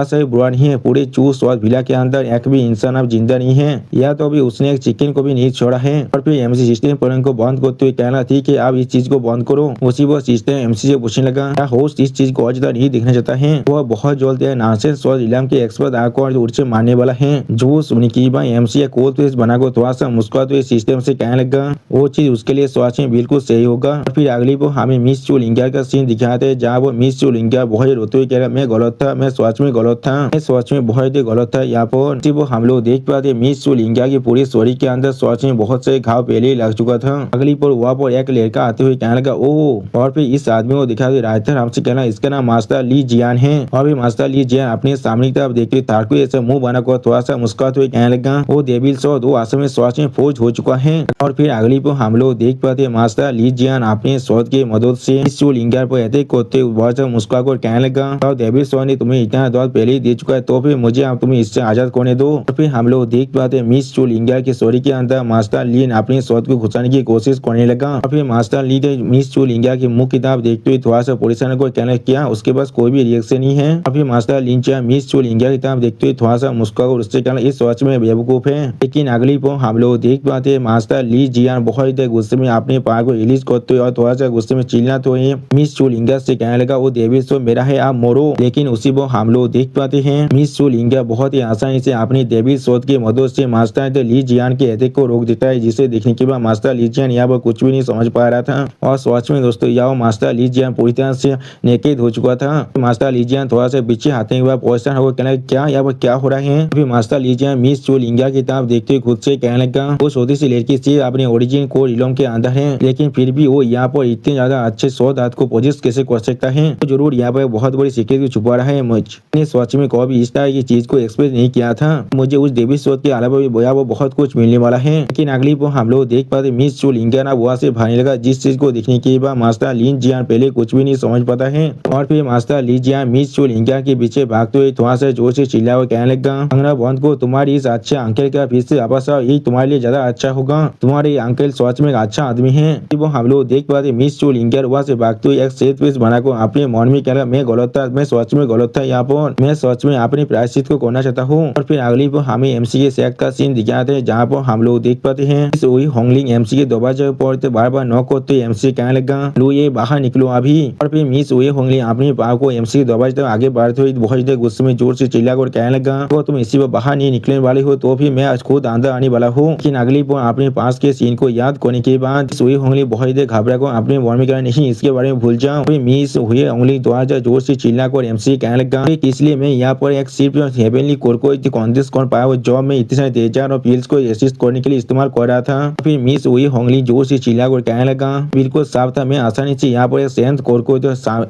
B: ऐसा बुरा नहीं है, पूरे चू स्वाद विला के अंदर एक भी इंसान अब जिंदा नहीं है, या तो अभी उसने एक चिकन को भी नहीं छोड़ा है। और फिर एमसी सिस्टम प्लेन को बंद करते हुए कहना, ठीक है आप इस चीज को बंद करो। उसी वो सिस्टम एमसी से पूछने लगा, क्या होस्ट इस चीज को और ज्यादा नहीं देखना चाहता है? वह बहुत जल्द नासेंस और इलाम के एक्सपर्ट आकर उड़से मारने वाला है। जो सुनी की बात एमसी कोल्ड फेस बनाकर थोड़ा सा मुस्कुराते हुए सिस्टम से कहने लगा, वो चीज उसके लिए सोच में बिल्कुल सही होगा। और फिर अगली वो हमें मिस चू लिंगा का सीन दिखाते हैं जहाँ वो मिस चू लिंगा बहुत रोते हुए कह रहा, मैं गलत था, मैं सोच में गलत था, मैं सोच में बहुत ही गलत था। यहाँ पर वो हम लोग देख पाते मिस चू लिंगा की पूरी स्टोरी के अंदर सोच में बहुत से घाव पहले ही लग चुका था। अगली पर वहाँ पर एक लड़का आते हुए कहने लगा, ओह। और फिर इस आदमी को दिखाते रायतर हमसे कहना, इसका नाम मास्टर ली जियान है। और भी मास्टर ली जियान अपने सामने की तरफ देखते तारकू ऐसे मुंह बनाकर थोड़ा सा मुस्कुराते हुए कहने लगा, वो डेविल शॉट वो आसम में सोच में फौज हो चुका है। और फिर अगली पर हम लोग देख पाते मास्टर ली जियान अपने शॉट की मदद से इस चू लिंगा पर अटैक करते बहुत सा मुस्कुरा कर कहने लगा, और डेविल शॉट ने तुम्हें इतना दर्द पहले ही दे चुका है, तो फिर मुझे आप तुम्हें इससे आजाद करने दो। और फिर हम लोग देख पाते मिस चू लिंगा की स्टोरी के अंदर मास्टर ली ने अपने शॉट को घुसाने की कोशिश करने लगा। और फिर मास्टर ली ने मिस चू लिंगा की मुंह किताब देखते हुए थोड़ा सा परेशान को कहने किया उसके पास कोई भी रिएक्शन नहीं है। और फिर मास्टर लिंचा मिस चू लिंगा की तरफ देखते हुए थोड़ा सा मुस्कुरा कर उससे कहना, इस सोच में बेवकूफ है। लेकिन अगली पर हम लोग देख पाते मास्टर ली जियान बहुत ही गुस्से में अपने पैर को रिलीज करते हुए और थोड़ा सा गुस्से में चिल्लाते हुए मिस चू लिंगा से कहने लगा, वो डेविल शॉट मेरा है, आप मोरो। लेकिन उसी पर हम लोग देख पाते हैं मिस चू लिंगा बहुत ही आसानी से अपनी डेविल शॉट की मदद से मास्टर ली जियान के अटैक को रोक देता है, जिसे देखने के बाद मास्टर ली जियान यहाँ पर कुछ भी नहीं समझ पा रहा था। और सोच में दोस्तों यहाँ मास्टर ली जियान पूरी तरह से नेकेड हो चुका था। मास्टर ली जियान थोड़ा सा पीछे हाथने के बाद परेशान होकर कहना, क्या यहाँ पर क्या हो रहा है? फिर मास्टर ली जियान मिस चू लिंगा की तरफ देखते हुए खुद से कहने लगा, वो छोटी सी लड़की से अपने ओरिजिन को इलम के अंदर है, लेकिन फिर भी वो यहाँ पर इतने ज्यादा अच्छे शॉट हाथ को पोजिस कैसे कर सकता है? तो जरूर यहाँ पर बहुत बड़ी सीक्रेट छुपा रहा है। मुझे सोच में कभी इस तरह की चीज को एक्सपेक्ट नहीं किया था। मुझे उस डेविल शॉट के अलावा भी वो बहुत कुछ मिलने वाला है। लेकिन अगली पर हम लोग देख पाते मिस चू लिंगा ना वहाँ से भागने लगा, जिस चीज को देखने के बाद मास्टर ली जियान पहले कुछ भी नहीं समझ पाता है। और फिर मास्टर ली जियान मिस चू लिंगा के पीछे भागते हुए थोड़ा सा जोर से चिल्ला हुआ कहने लगा, अंगना बंद को तुम्हारी इस अच्छे अंकल का फिर से वापस आओ, ये तुम्हारे लिए ज्यादा अच्छा होगा, तुम्हारे अंकल सोच में अच्छा आदमी है। वो हम लोग देख पाते मिस चू लिंगा वहाँ से भागते हुए एक सेट पीस बनाकर अपने मन में कह रहा, मैं गलत था, मैं सोच में गलत था, यहाँ पर मैं सोच में अपने प्रायश्चित को करना चाहता हूँ। और फिर अगली पर हमें एमसी के सेट का सीन दिखाते हैं जहाँ पर हम लोग देख पाते हैं वही होंगलिंग एमसी के दरवाजे पर बार बार नॉक करते एमसी कहने लगा, लो ये बाहर निकलो अभी। और फिर मिस वही होंगलिंग अपने पाव को एमसी के दरवाजे तक आगे बढ़ते हुए बहुत गुस्से में जोर से चिल्ला कर कहने लगा, तो तुम इसी पर बाहर नहीं निकलने वाले हो तो फिर मैं खुद अंदर आने वाला हूँ। लेकिन अगली पर अपने पास के सीन को याद करने के बाद वही होंगलिंग बहुत घबरा कर अपने मन में कहा, नहीं इसके बारे में भूल जाओ। फिर मिस हुए होंगलिंग द्वारा जोर से चिल्ला कर एमसी कहने लगा, इसलिए मैं यहाँ पर एक सिर्फ हेवनली कोर को कॉन्टेस्ट कर पाया, वो जॉब में इतने सारे तेजाब और पील्स को असिस्ट करने के लिए इस्तेमाल कर रहा था। फिर मिस हुई होंगलिंग जोर से चिल्ला कर कहने लगा, बिल्कुल साफ था, मैं आसानी से यहाँ पर सेंथ कोर को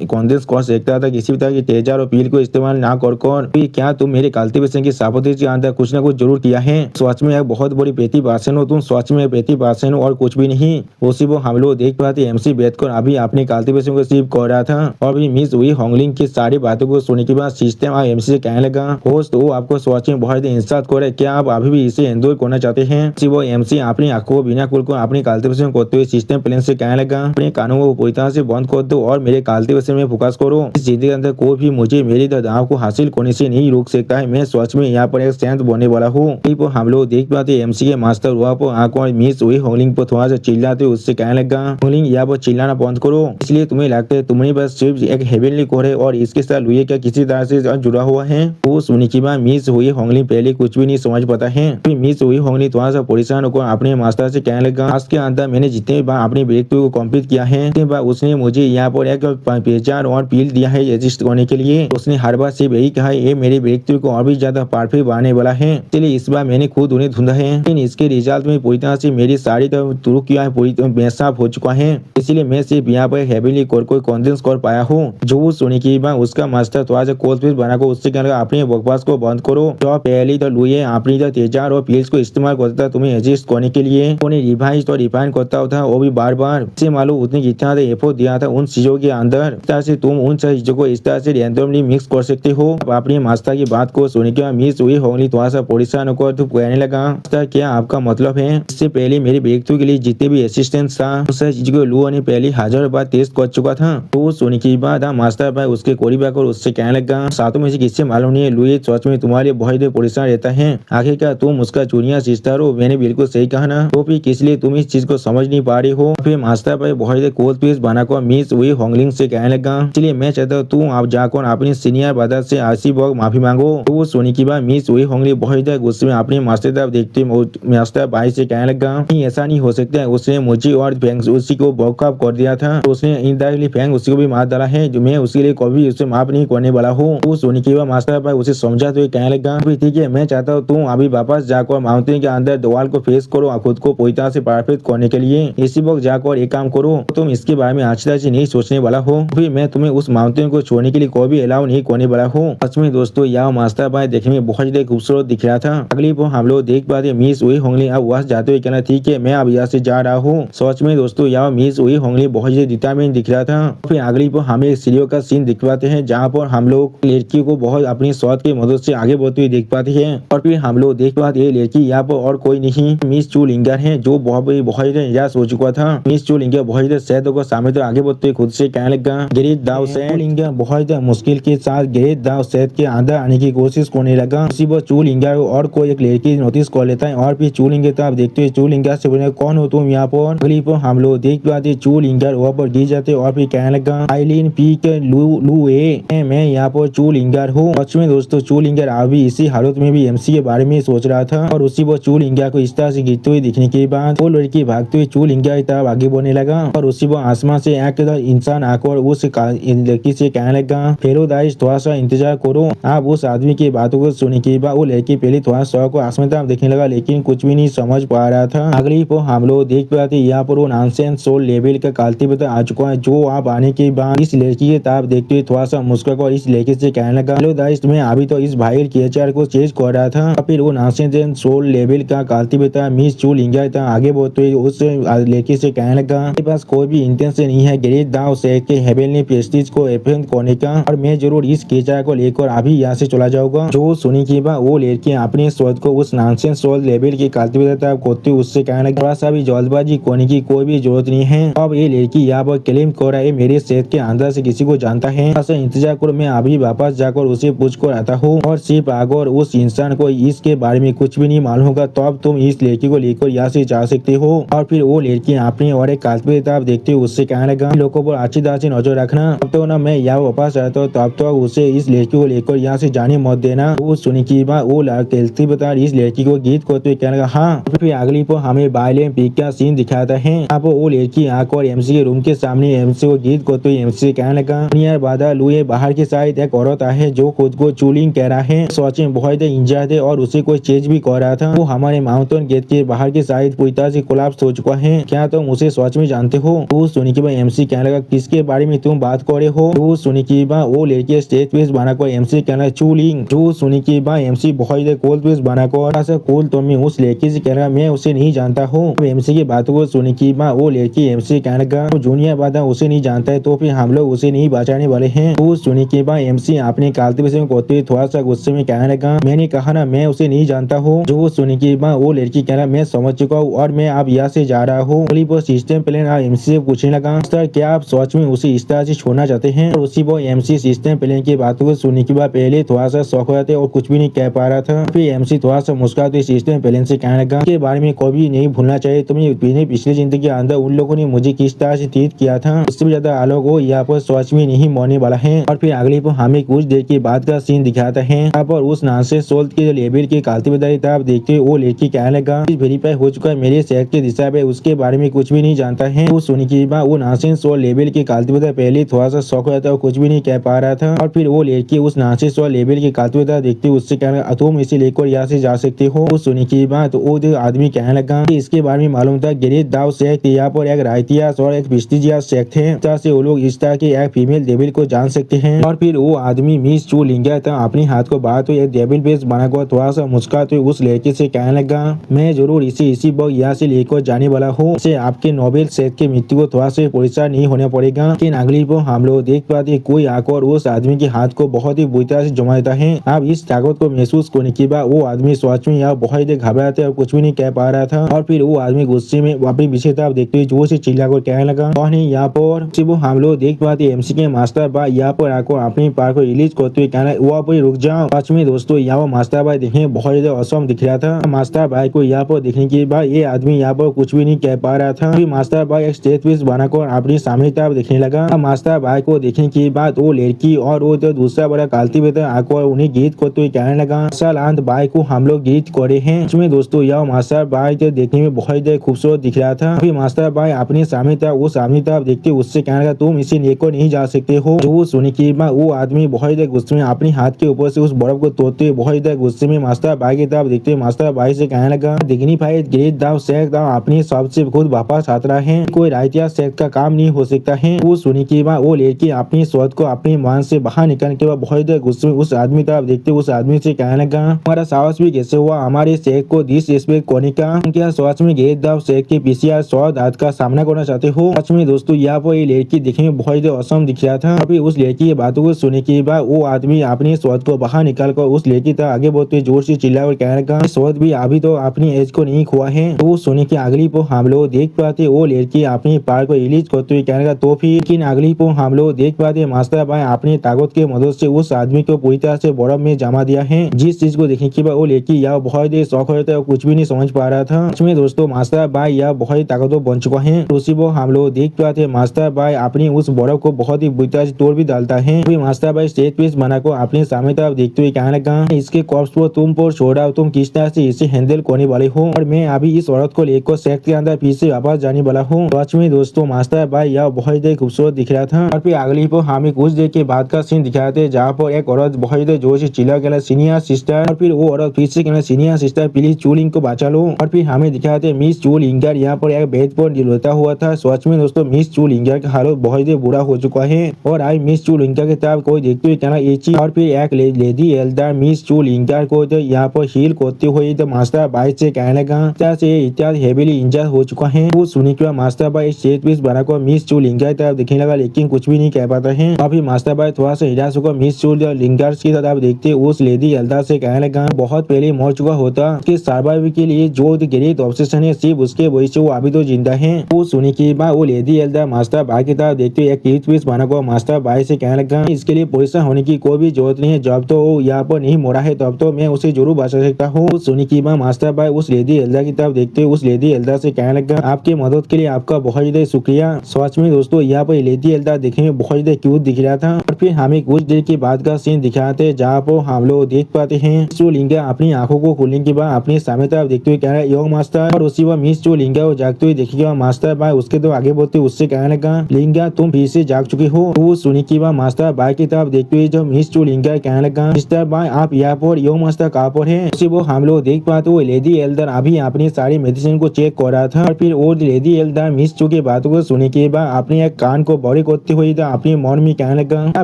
B: कॉन्टेस्ट कर सकता था, किसी भी तरह की तेजाब और पील को इस्तेमाल ना कर को। और क्या तुम मेरे कल्टीवेशन की सावधानी के अंदर कुछ न कुछ जरूर किया है। सच में एक बहुत बड़ी प्रतिभाशाली हो तुम, सच में प्रतिभाशाली हो और कुछ भी नहीं। उसी वो हम लोग देख पाते एमसी बैठकर अभी अपने कल्टीवेशन को सिर्फ कर रहा था और भी मिस हुई होंगलिंग की सारी बातों को सुनने के बाद सिस्टम और एमसी से कहने लगा, होस्ट वो आपको सच में बहुत इंसाफ करे, क्या आप अभी भी इसे एंजॉय करना चाहते हैं। वो एमसी अपनी आंखों को बिना खुलकर अपनी कल्टीवेशन करते हुए सिस्टम प्लेन से कहने लगा, अपने कानों को पूरी तरह से बंद कर दो और मेरे कल्टीवेशन में फोकस करो। इस जिंदगी के अंदर कोई भी मुझे मेरी दाव को हासिल करने से नहीं रोक सकता है। मैं सच में यहाँ पर एक शांत बनने वाला हूँ। हम लोग देख पाते एमसी के मास्टर वहाँ पर आंखों मिस हुई होंगलिंग पर थोड़ा सा चिल्लाते उससे कहने लगा, होंगलिंग यहाँ पर चिल्लाना बंद करो। इसलिए तुम्हें लगता है तुम्हारे पास सिर्फ एक हेवनली कोर है और इसके साथ लुई का किसी तरह से जुड़ा हुआ है। वो सुनने के बाद मिस हुई होंगलिंग पहले कुछ भी नहीं समझ पाता है। फिर मिस हुई होंगलिंग थोड़ा सा परेशान होकर अपने मास्टर से कहने लगा, आज के अंदर मैंने जितने बार अपने ब्रेकथ्रू को कंप्लीट किया है उतने बार उसने मुझे यहाँ पर एक पहचान और पील दिया है एडजस्ट करने के लिए। उसने हर बार सिर्फ यही कहा ये मेरे ब्रेकथ्रू को और भी ज्यादा परफेक्ट बनाने वाला है, इसलिए इस बार मैंने खुद उन्हें ढूंढा है। लेकिन इसके रिजल्ट में पूरी तरह से मेरी सारी तुरुक किया है पूरी बेसाफ हो चुका है, इसलिए मैं सिर्फ यहाँ पर हेवनली कोर को कॉन्डेंस कर पाया हूँ। जो सुनने के बाद उसका मास्टर थोड़ा सा कोल्ड बनाकर उससे कहने लगा, अपने बकवास को बंद करो। तो पहले तो लुई अपनी तेजार और पील्स को इस्तेमाल करता था तुम्हें एडजस्ट करने के लिए, उन्हें रिवाइज और रिफाइन करता था वो भी बार बार। इससे मालूम उसने जितना एफर्ट दिया था उन चीजों के अंदर, इस तरह से तुम उन चीजों को इस तरह से रैंडमली मिक्स कर सकते हो। अपने मास्टर की बात को सुनने के बाद मिस हुई होंगली थोड़ा सा परेशान होकर तो कहने लगा, क्या आपका मतलब है इससे पहले मेरे ब्रेकथ्रू के लिए जितने भी असिस्टेंट था उस चीज को लुआ ने पहले 1000 बार टेस्ट कर चुका था। तो सुनने के बाद मास्टर भाई उसके करीब आकर उससे कहने लगा, सातों में से किससे मालूम नहीं है लुई सच में तुम्हारे बहुत परेशान रहता है, आखिर क्या तुम उसका चुनिया सिस्टर हो। मैंने बिल्कुल सही कहा ना, तो फिर किस लिए तुम इस चीज को समझ नहीं पा रही हो। फिर मास्टर भाई बहुत कोल्ड पीस बनाकर मिस हुई होंगलिंग से कहने लगा, इसलिए मैं चाहता हूँ तुम आप जाकर अपनी सीनियर ब्रदर से आशी बहुत माफी मांगो। तो वो सुनने के बाद मिस हुई होंगलिंग बहुत गुस्से में अपने मास्टर तरफ देखते मास्टर भाई से कहने लगा, नहीं ऐसा नहीं हो सकता, उसने मुझे और फैंग उसी को बॉकअप कर दिया था, तो उसने इनडायरेक्टली फैंग उसी को भी मार डाला है, जो मैं उसके लिए कभी उसे माफ नहीं करने वाला हूँ। तो सुनने के बाद मास्टर भाई उसे समझा तो कहने लगा, ठीक है मैं चाहता हूँ तुम अभी वापस जाकर माउंटेन के अंदर दीवार को फेस करो खुद को पूरी तरह से परफेक्ट करने के लिए। इसी वक्त जाकर एक काम करो, तुम इसके बारे में अच्छी तरह से नहीं सोचने वाला हो, फिर मैं तुम्हें उस माउंटेन को छोड़ने के लिए कोई भी अलाउ नहीं करने वाला हूँ। सच में दोस्तों यह मास्टर भाई देखने में बहुत ज्यादा खूबसूरत दिख रहा था। अगली वो हम लोग देख पाते मिस हुई होंगली अब वहां जाते हुए कहना, ठीक है मैं अब यहाँ से जा रहा हूँ। सच में दोस्तों यह मिस हुई होंगली बहुत ज्यादा डिटरमिन दिख रहा था। फिर अगली पर हमें एक सीढ़ियों का सीन दिख पाते हैं जहाँ पर हम लोग लड़की को बहुत अपनी शॉट की मदद से आगे बढ़ते हुए देख पाते हैं। और फिर हम लोग देख पाते ये लड़की यहाँ पर और कोई नहीं मिस चू लिंगर है, जो बहुत ज्यादा निराश हो चुका था। मिस चू लिंगर बहुत ज्यादा सैद होकर सामने तो आगे बढ़ते हुए खुद से कहने लगा, ग्रेट दाव सैद। लिंगर बहुत ज्यादा मुश्किल के साथ ग्रेट दाव सैद के अंदर आने की कोशिश करने लगा। उसी पर चू लिंगर और कोई एक लड़की नोटिस कर लेता है और फिर चू लिंगर तरफ देखते हुए चू लिंगर से बोले, कौन हो तुम यहाँ पर। अगली पर हम लोग देख पाते चू लिंगर वहाँ पर गिर जाते और फिर कहने लगा, आइलिन पी के लू ए मैं यहाँ पर चू लिंगर हूँ। सच में दोस्तों चू लिंगर अभी इसी हालत में भी एमसी के बारे में सोच रहा था और उसी पर चू लिंगर को इस तरह से गिरते हुए दिखने के बाद वो लड़की भागते हुए चू लिंगर की तरफ आगे बढ़ने लगा और उसी पर आसमान से एक इंसान आकर उस लड़की से कहने लगा, फेरोदाइश थोड़ा सा इंतजार करो। आप उस आदमी की बातों को सुनने के बाद वो लड़की पहले थोड़ा सा को आसमान तरफ देखने लगा लेकिन कुछ भी नहीं समझ पा रहा था। अगली पर हम लोग देख पाते यहाँ पर वो नॉनसेंस सोल लेवल का कल्टीवेटर आ चुका है, जो आप आने के बाद इस लड़की की तरफ देखते हुए थोड़ा सा मुस्कुरा और इस लड़की से कहने लगा, हेलो दाइश मैं अभी तो इस भाई केचर को चेंज कर रहा था। फिर वो नॉनसेंस सोल लेवल का कल्टीवेटर मिस चू लिंगर था आगे बढ़ते हुए उस लड़की से कहने लगा, मेरे पास कोई भी इंटेंशन नहीं है ग्रेट दाव सैद के हेवनली प्रेस्टीज को एफेंट करने का और मैं जरूर इस केचर को लेकर अभी यहाँ से चला जाऊंगा। जो सुनी के बाद वो लड़की अपने स्वाद को उस नॉनसेंस सोल लेवल के कल्टीवेटर करते हुए उससे कहने लगा, थोड़ा सा भी जल्दबाजी करने की कोई भी जरूरत नहीं है। अब ये लड़की यहाँ पर क्लेम कर रहा है मेरे सेहत के अंदर से किसी को जानता है, इंतजार करो मैं अभी वापस जाकर उसे पूछ कर आता हूँ और सिर्फ अगर उस इंसान को इसके बारे में कुछ भी नहीं मालूम होगा तो अब तुम इस लड़की को लेकर यहाँ से जा सकते हो। और फिर वो लड़की अपने और एक कल्टीवेटर देखते हुए उससे कहने लगा, लोगों पर अच्छी तरह से नजर रखना, अब तो ना मैं यहाँ वापस आता हूँ तब तो उसे इस लड़की को लेकर यहाँ से जाने मत देना। वो सुनी की बात वो कल्टीवेटर इस लड़की को गीत करते हुए कहने लगा, हाँ। फिर अगली पर हमें वायलेंट पीक का सीन दिखाता है। अब वो लड़की आकर एमसी के रूम के सामने एमसी को गीत करते हुए एमसी से कहने लगा, नियर बादल लुए बाहर की साइड एक औरत है जो खुद को चूलिंग कह रहा है, सोचे बहुत इंजर्ड थे और उसे कोई चीज भी कह रहा था। वो हमारे माउंटेन गेट के बाहर की साइड पूरी तरह से कोलैप्स हो चुका है, क्या तुम उसे सच में जानते हो। तो सुनी की एमसी कहने लगा, किसके बारे में तुम बात कर रहे हो। तो सुनी की वो लड़की स्टेज पे बनाकर एमसी कहना चूलिंग जो सुनी की बात एमसी बहुत ही कोल पीस बना को और ऐसा कोल तो मैं उस लड़की से कहना मैं उसे नहीं जानता हूँ। एमसी की बातों को सुनी की बात वो लड़की एमसी कहने का जूनियर बाधा उसे नहीं जानता है तो फिर हम लोग उसे नहीं बचाने वाले हैं। वो सुनी की बात एमसी अपने कालते विषय में थोड़ा सा गुस्से में कहने लगा मैंने कहा ना मैं उसे नहीं जानता हूँ। जो सुनी की बात वो लड़की कहना मैं समझ चुका हूँ और मैं अब यहाँ से जा रहा हूँ। वो सिस्टम प्लान एमसी से पूछने लगा सर क्या आप सच में उसे इस तरह से छोड़ना चाहते हैं। और उसी वो एमसी सिस्टम प्लान की बातों को सुनने के बाद पहले थोड़ा सा शौक हो जाते और कुछ भी नहीं कह पा रहा था। फिर एमसी थोड़ा सा मुस्कुराते सिस्टम प्लान से कहने लगा के बारे में कभी नहीं भूलना चाहिए। तुम्हें पिछली जिंदगी के अंदर उन लोगों ने मुझे किस तरह से ट्रीट किया था उससे भी ज्यादा आलोक हो यहाँ पर सच में नहीं मरने वाला है। और फिर अगले पर हमें कुछ देर के बाद का सीन दिखाता है। यहाँ पर उस नासे सोल्ट के लेबल के कालती बदारी तरफ देखते वो लड़की कहने लगा वेरीफाई हो चुका है मेरे शहर के दिशा पे उसके बारे में कुछ भी नहीं जानता है। वो सुनी की बात वो नासिन सोल लेबल के कालती बदारी पहले थोड़ा सा शौक हो जाता है और कुछ भी नहीं कह पा रहा था। और फिर वो लड़की उस नासिन सोल लेबल के कालती बदारी देखते उससे कहना तुम इसे लेकर यहाँ से जा सकते हो। वो सुनी की बात वो आदमी कहने लगा कि इसके बारे में मालूम था गिरीश दाव शेख यहाँ पर एक रायतियास और एक प्रेस्टिजियस शेख थे इस तरह से वो लोग इस तरह के एक फीमेल डेविल को जान सकते हैं। और फिर वो आदमी मिस चू लिंगा था अपने हाथ को बात तो एक डेविल बेस बना को थोड़ा सा मुस्कुराते उस लड़के से कहने लगा मैं जरूर इसी वक्त यहाँ से लेकर जाने वाला हूँ। इसे आपके नोबेल शेख की मृत्यु को थोड़ा सा परेशान नहीं होना पड़ेगा। लेकिन अगली को हम लोग देख पाते कोई आकर उस आदमी के हाथ को बहुत ही बुरी तरह से जमा देता है। अब इस ताकत को महसूस करने के बाद वो आदमी सोच में यहाँ बहुत ही घबराते और कुछ भी नहीं कह पा रहा था। और फिर वो आदमी गुस्से में अपनी पीछे तरफ देखते हुए जोर से चिल्ला कर कहने लगा कौन है यहाँ पर। वो हम लोग देख पाते एमसी के मास्टर भाई यहाँ पर आकर अपनी पार को रिलीज करते हुए कहना वहाँ पर रुक जाओ। सच में दोस्तों यहाँ मास्टर भाई देखने बहुत ज्यादा असम दिख रहा था। मास्टर भाई को यहाँ पर देखने के बाद ये आदमी यहाँ पर कुछ भी नहीं कह पा रहा था। फिर मास्टर भाई एक स्टेज पीस बनाकर अपनी सामने तरफ देखने लगा। मास्टर भाई को देखने के बाद वो लड़की और वो जो दूसरा बड़ा कालती बेटा आकर उन्हें गीत करते हुए कहने लगा सलांत भाई को हम लोग गीत करे हैं। इसमें दोस्तों यह मास्टर भाई जो देखने में बहुत ही खूबसूरत दिख रहा था। फिर मास्टर भाई अपने सामने तरफ वो सामने तरफ देखते उससे कहने लगा तुम इसे लेकर नहीं जा सकते हो। जो सुनी की बाद वो आदमी बहुत ही गुस्से में अपने हाथ के ऊपर से उस बर्फ को तोड़ते हुए बहुत ही गुस्से में मास्टर भाई की तरफ देखते मास्टर भाई से कहने लगा डिग्निफाइड ग्रेट दाव शेख दाव अपनी सबसे खुद वापस आता है कोई रायतिया शेख का काम नहीं हो सकता है। वो सुनी की बाद वो लड़की अपनी सोच को अपने मान से बाहर निकलने के बाद बहुत ही गुस्से में उस आदमी तरफ देखते उस आदमी से कहने लगा हमारा साहस भी कैसे हुआ हमारे शेख को डिसरिस्पेक्ट करने का। क्या सोच में ग्रेट दाव शेख के पीसीआर 100 दांत का सामना करना चाहते हो। सच में दोस्तों यहाँ पर ये लड़की देखने में बहुत ही औसम दिख रहा था। अभी उस लड़की की बातों को सुनने के बाद वो आदमी अपनी सोच को बाहर निकाल कर उस लड़की तक आगे बढ़ते जोर से चिल्ला और कहने लगा सोच भी अभी तो अपनी एज को नहीं खुआ है। तो सुनने की अगली को हम लोग देख पाते वो लड़की अपनी पार को रिलीज करते हुए कहने लगा तो फिर लेकिन अगली को हम लोग देख पाते मास्टर भाई अपनी ताकत के मदद से उस आदमी को पूरी तरह से बर्फ में जमा दिया है। जिस चीज को देखने के बाद वो लड़की यह बहुत ही शौक हो जाता है और कुछ भी नहीं समझ पा रहा था। इसमें दोस्तों मास्टर भाई यह बहुत ही ताकतवर बन चुका है। उसी को हम लोग देख पाते मास्टर भाई अपनी उस बर्फ को बहुत ही बुरी तरह से तोड़ भी डालता है। फिर मास्टर भाई स्टेज पीस बनाकर अपने सामने तरफ देखते हुए कहने लगा इसके कॉर्प्स को तुम पर छोड़ा तुम किस तरह से इसे हैंडल करने वाले हो और मैं अभी इस औरत को लेकर सेक्ट के अंदर फिर से वापस जाने वाला हूँ। सच में दोस्तों मास्टर भाई यह बहुत ही खूबसूरत दिख रहा था। और फिर अगली पर हमें कुछ देर के बाद का सीन दिखाते थे जहाँ पर एक औरत बहुत ही जोर से चिल्ला कहना सीनियर सिस्टर। और फिर वो औरत फिर से कहना सीनियर सिस्टर प्लीज चूलिंग को बचा लो। और फिर हमें दिखाते मिस चू लिंगर यहाँ पर एक बेड पर लेटा हुआ था। सच में दोस्तों मिस चू लिंगर का हालत बहुत ही बुरा हो चुका है। और आई मिस चू लिंगर की तरफ कोई देखते हुए कहना एची और फिर एक लेडी एल्डर मिस चू लिंगर को यहाँ पर हील करते हुए तो मास्टर भाई से कहने लगा से इत्यादि हेवीली इंजर हो चुका है। वो सुनी के बाद मास्टर भाई स्टेज पीस बनाकर मिस चू लिंगर तरफ देखने लगा लेकिन कुछ भी नहीं कह पाता है। अभी मास्टर भाई थोड़ा सा हिरास होकर मिस चू लिंगर की तरफ देखते उस लेडी एल्डर से कहने लगा बहुत पहले मर चुका होता उसके सर्वाइव के लिए जो ग्रेट ऑब्सेशन है सिर्फ उसके वजह से वो अभी तो जिंदा है। वो सुनी के बाद वो लेडी एल्डर मास्टर भाई की तरफ देखते एक स्टेज पीस बनाकर मास्टर भाई से कहने लगा इसके लिए परेशान होने की कोई भी जरूरत नहीं है जब तो वो यहाँ पर नहीं मोड़ा है तब तो मैं उसे जरूर बचा सकता हूँ। सुनी की बाद मास्टर भाई उस लेडी एल्डर की तरफ देखते उस लेडी एल्डर से कहने लगा आपकी मदद के लिए आपका बहुत ज्यादा शुक्रिया। सच में दोस्तों यहाँ पर लेडी एल्डर देखने में बहुत ज्यादा क्यूट दिख रहा था। और फिर हमें कुछ देर के बाद का सीन दिखाते जहाँ पर हम लोग देख पाते हैं चू लिंगा अपनी आंखों को खोलने के बाद अपने सामने तरफ देखते हुए कह रहा है यो मास्टर। और उसी वक्त मिस चू लिंगा को जागते हुए देखेगा मास्टर भाई उसके तो आगे बढ़ते उससे कहने लगा लिंगा तुम फिर से जाग चुके हो। वो सुनी की बाद मास्टर भाई की तरफ देखते हुए जो मिस चू लिंगा कहने लगा मिस्टर भाई आप यहाँ पर यो मास्टर कहाँ पर है। उसी वो हम लोग देख पाते वो लेडी एल्डर अभी अपनी सारी मेडिसिन को चेक कर रहा था। और फिर वो लेडी एल्डर मिस चू की बातों को सुने के बाद अपने एक कान को बड़े करते हुए अपने मन में कहने लगा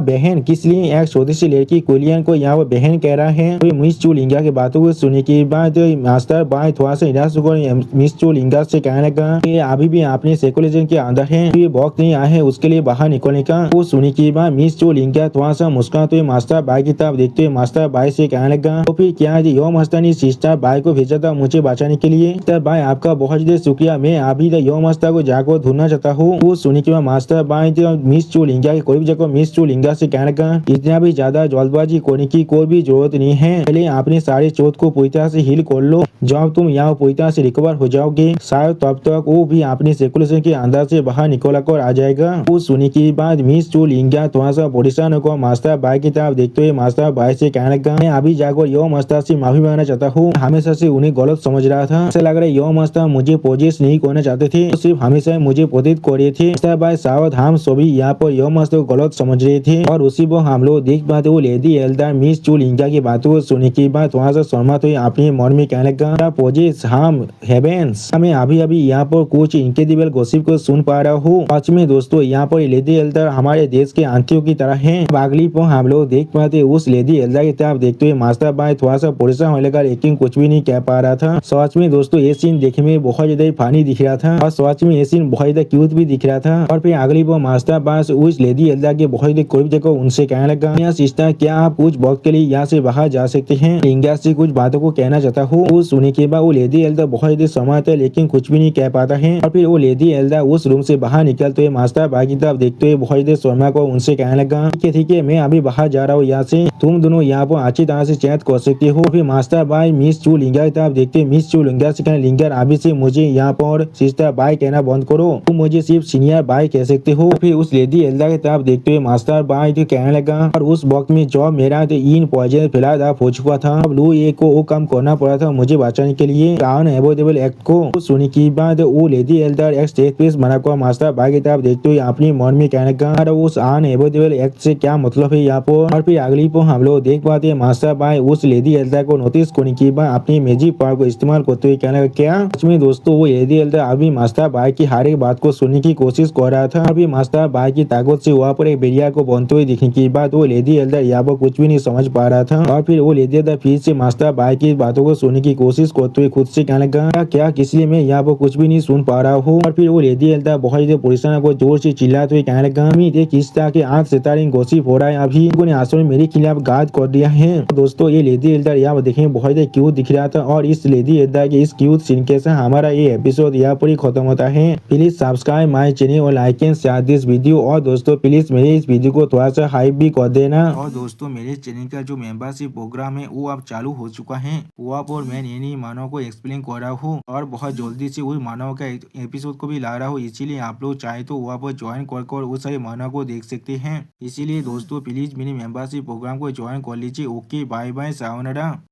B: बहन किस लिए एक छोटी सी लड़की कुलियन को यहाँ पर बहन कह रहा है। तो मिस चू लिंगा की बातों को सुनने के बाद मास्टर बाय थोड़ा सा निराश होकर मिस चू लिंगा से कहने लगा कि अभी भी आपने साइकोलॉजी के अंदर है, तो ये वक्त नहीं आया है उसके लिए बाहर निकलने का। वो सुनने के बाद मिस चू लिंगा थोड़ा सा मुस्कुराते हुए मास्टर बाय की तरफ देखते हुए मास्टर बाय से कहने लगा, तो फिर क्या यो मास्टर ने सिस्टर बाय को भेजा था मुझे बचाने के लिए। मिस्टर बाय आपका बहुत ज्यादा शुक्रिया, मैं अभी यो मास्टर को जाकर ढूंढना चाहता हूँ। वो सुनने के बाद मास्टर बाय मिस चू लिंगा की कोई भी जगह मिस चू लिंगा से कहने लगा, इतना भी ज्यादा जल्दबाजी करने की कोई भी जरूरत नहीं है, पहले आपने सारे चोट को पूरी तरह से हील कर लो। जब तुम यहाँ पूरी तरह से रिकवर हो जाओगे शायद तब तक वो भी अपनी सर्कुलेशन के अंदर से बाहर निकल कर आ जाएगा। वो सुनने के बाद मिस चू लिंगा थोड़ा सा परेशान होकर मास्टर बाय की तरफ देखते हुए मास्टर बाय से कहने लगा, मैं अभी जाकर यो मास्टर से माफी मांगना चाहता हूँ, हमेशा से उन्हें गलत समझ रहा था। ऐसा लग रहा है यो मास्टर मुझे पोजेस नहीं करना चाहते थे, तो सिर्फ हमेशा मुझे प्रोटेक्ट कर रहे थे। मास्टर बाय सावध हम सभी यहाँ पर यो मास्टर को गलत समझ रहे थे। और उसी पर हम लोग देख पाते वो लेडी एल्डर मिस चू लिंगा की बातों को सुनने के बाद थोड़ा सा शर्मा तो अपने मन में कहने लगा, पोजेस हम हेवेंस, मैं अभी अभी यहाँ पर कुछ इनक्रेडिबल गॉसिप को सुन पा रहा हूँ। सच में दोस्तों यहाँ पर लेडी एल्डर हमारे देश के आंटियों की तरह है। अगली पर हम लोग देख पाते उस लेडी एल्डर की तरफ देखते हुए मास्टर बाय थोड़ा सा परेशान होने लगा, लेकिन कुछ भी नहीं कह पा रहा था। सच में दोस्तों ये सीन देखने में बहुत ज्यादा फनी दिख रहा था और सच में ये सीन बहुत ज्यादा क्यूट भी दिख रहा था। और फिर अगली पर मास्टर बाय उस लेडी एल्डर के बहुत ज्यादा कोई जगह उनसे कहने लगा, सिस्टर क्या आप कुछ वक्त के लिए यहाँ से बाहर जा सकते हैं, लिंगा से कुछ बातों को कहना चाहता हूँ। वो सुनने के बाद वो लेडी एल्डर बहुत ज्यादा सहमत है लेकिन कुछ भी नहीं कह पाता है। और फिर वो लेडी एल्डर उस रूम से बाहर निकलते हुए मास्टर बाय की तरफ देखते हुए बहुत ज्यादा शर्मा को उनसे कहने लगा, ठीक है मैं अभी बाहर जा रहा हूँ यहाँ से, तुम दोनों यहाँ पर अच्छी तरह से चैट कर सकते हो। फिर मास्टर बाय मिस चू लिंगा की तरफ देखते मिस चू लिंगा से कहने, लिंगा अभी से मुझे यहाँ पर सिस्टर बाय कहना बंद करो, तुम मुझे सिर्फ सीनियर बाय कह सकते हो। फिर उस लेडी एल्डर की तरफ देखते हुए मास्टर बाय कहने लगा, और उस वक्त में जब मेरा इन पॉइजन फैला हो चुका था, अब लू ये को वो काम करना पड़ा था मुझे बचाने के लिए अनएवॉइडेबल एक्ट को। सुनने के बाद वो लेडी एल्डर एक स्टेज पीस बनाकर मास्टर बाय की तरफ देखते हुए अपने मन में कहने लगा, उस अनएवॉइडेबल एक्ट से क्या मतलब है यहाँ पर। और फिर अगली पर हम लोग देख पाते हैं मास्टर बाय उस लेडी एल्डर को नोटिस करने के बाद अपनी मैजिक पावर को इस्तेमाल करते हुए कहने लगा, क्या सच में दोस्तों वो लेडी एल्डर अभी मास्टर बाय की हर एक बात को सुनने की कोशिश कर रहा था। अभी मास्टर बाय की ताकत से वहाँ पर एक बेरिया को बनते हुए दिखने के बाद वो लेडी एल्डर यहाँ पर कुछ भी नहीं समझ पा रहा था। और फिर वो लेडी एल्डर फिर से मास्टर बाय की बातों को सुनने की कोशिश करते हुए खुद से कहने लगा, क्या किसी मैं यहाँ पर कुछ भी नहीं सुन पा रहा हूँ। और फिर वो लेडी एल्डर बहुत ज्यादा परेशान को जोर से चिल्लाते हुए कहने लगा, किस तरह के आज सितारे गॉसिप हो रहा है, अभी उन्होंने आसमान में मेरे खिलाफ गाद कर दिया है। दोस्तों ये लेडी एल्डर यहाँ पर देखने में बहुत ज्यादा क्यूट दिख रहा था और इस लेडी एल्डर के इस क्यूट सीन के साथ हमारा ये एपिसोड यहाँ पर ही खत्म होता है। प्लीज सब्सक्राइब माय चैनल और like and share this video. और दोस्तों प्लीज मेरे इस वीडियो को थोड़ा सा हाइप भी कर देना।
A: और दोस्तों मेरे चैनल का जो मेंबरशिप प्रोग्राम है वो अब चालू हो चुका है, वहाँ पर मैं नई मानव को एक्सप्लेन कर रहा हूँ और बहुत जल्दी से वही मानव का एपिसोड को भी ला रहा हूँ, इसीलिए आप लोग चाहे तो वहाँ पर ज्वाइन कर उस सारे मानव को देख सकते हैं। इसीलिए दोस्तों प्लीज मेरे मेंबरशिप प्रोग्राम को ज्वाइन कर लीजिए। Okay bye bye sayonara.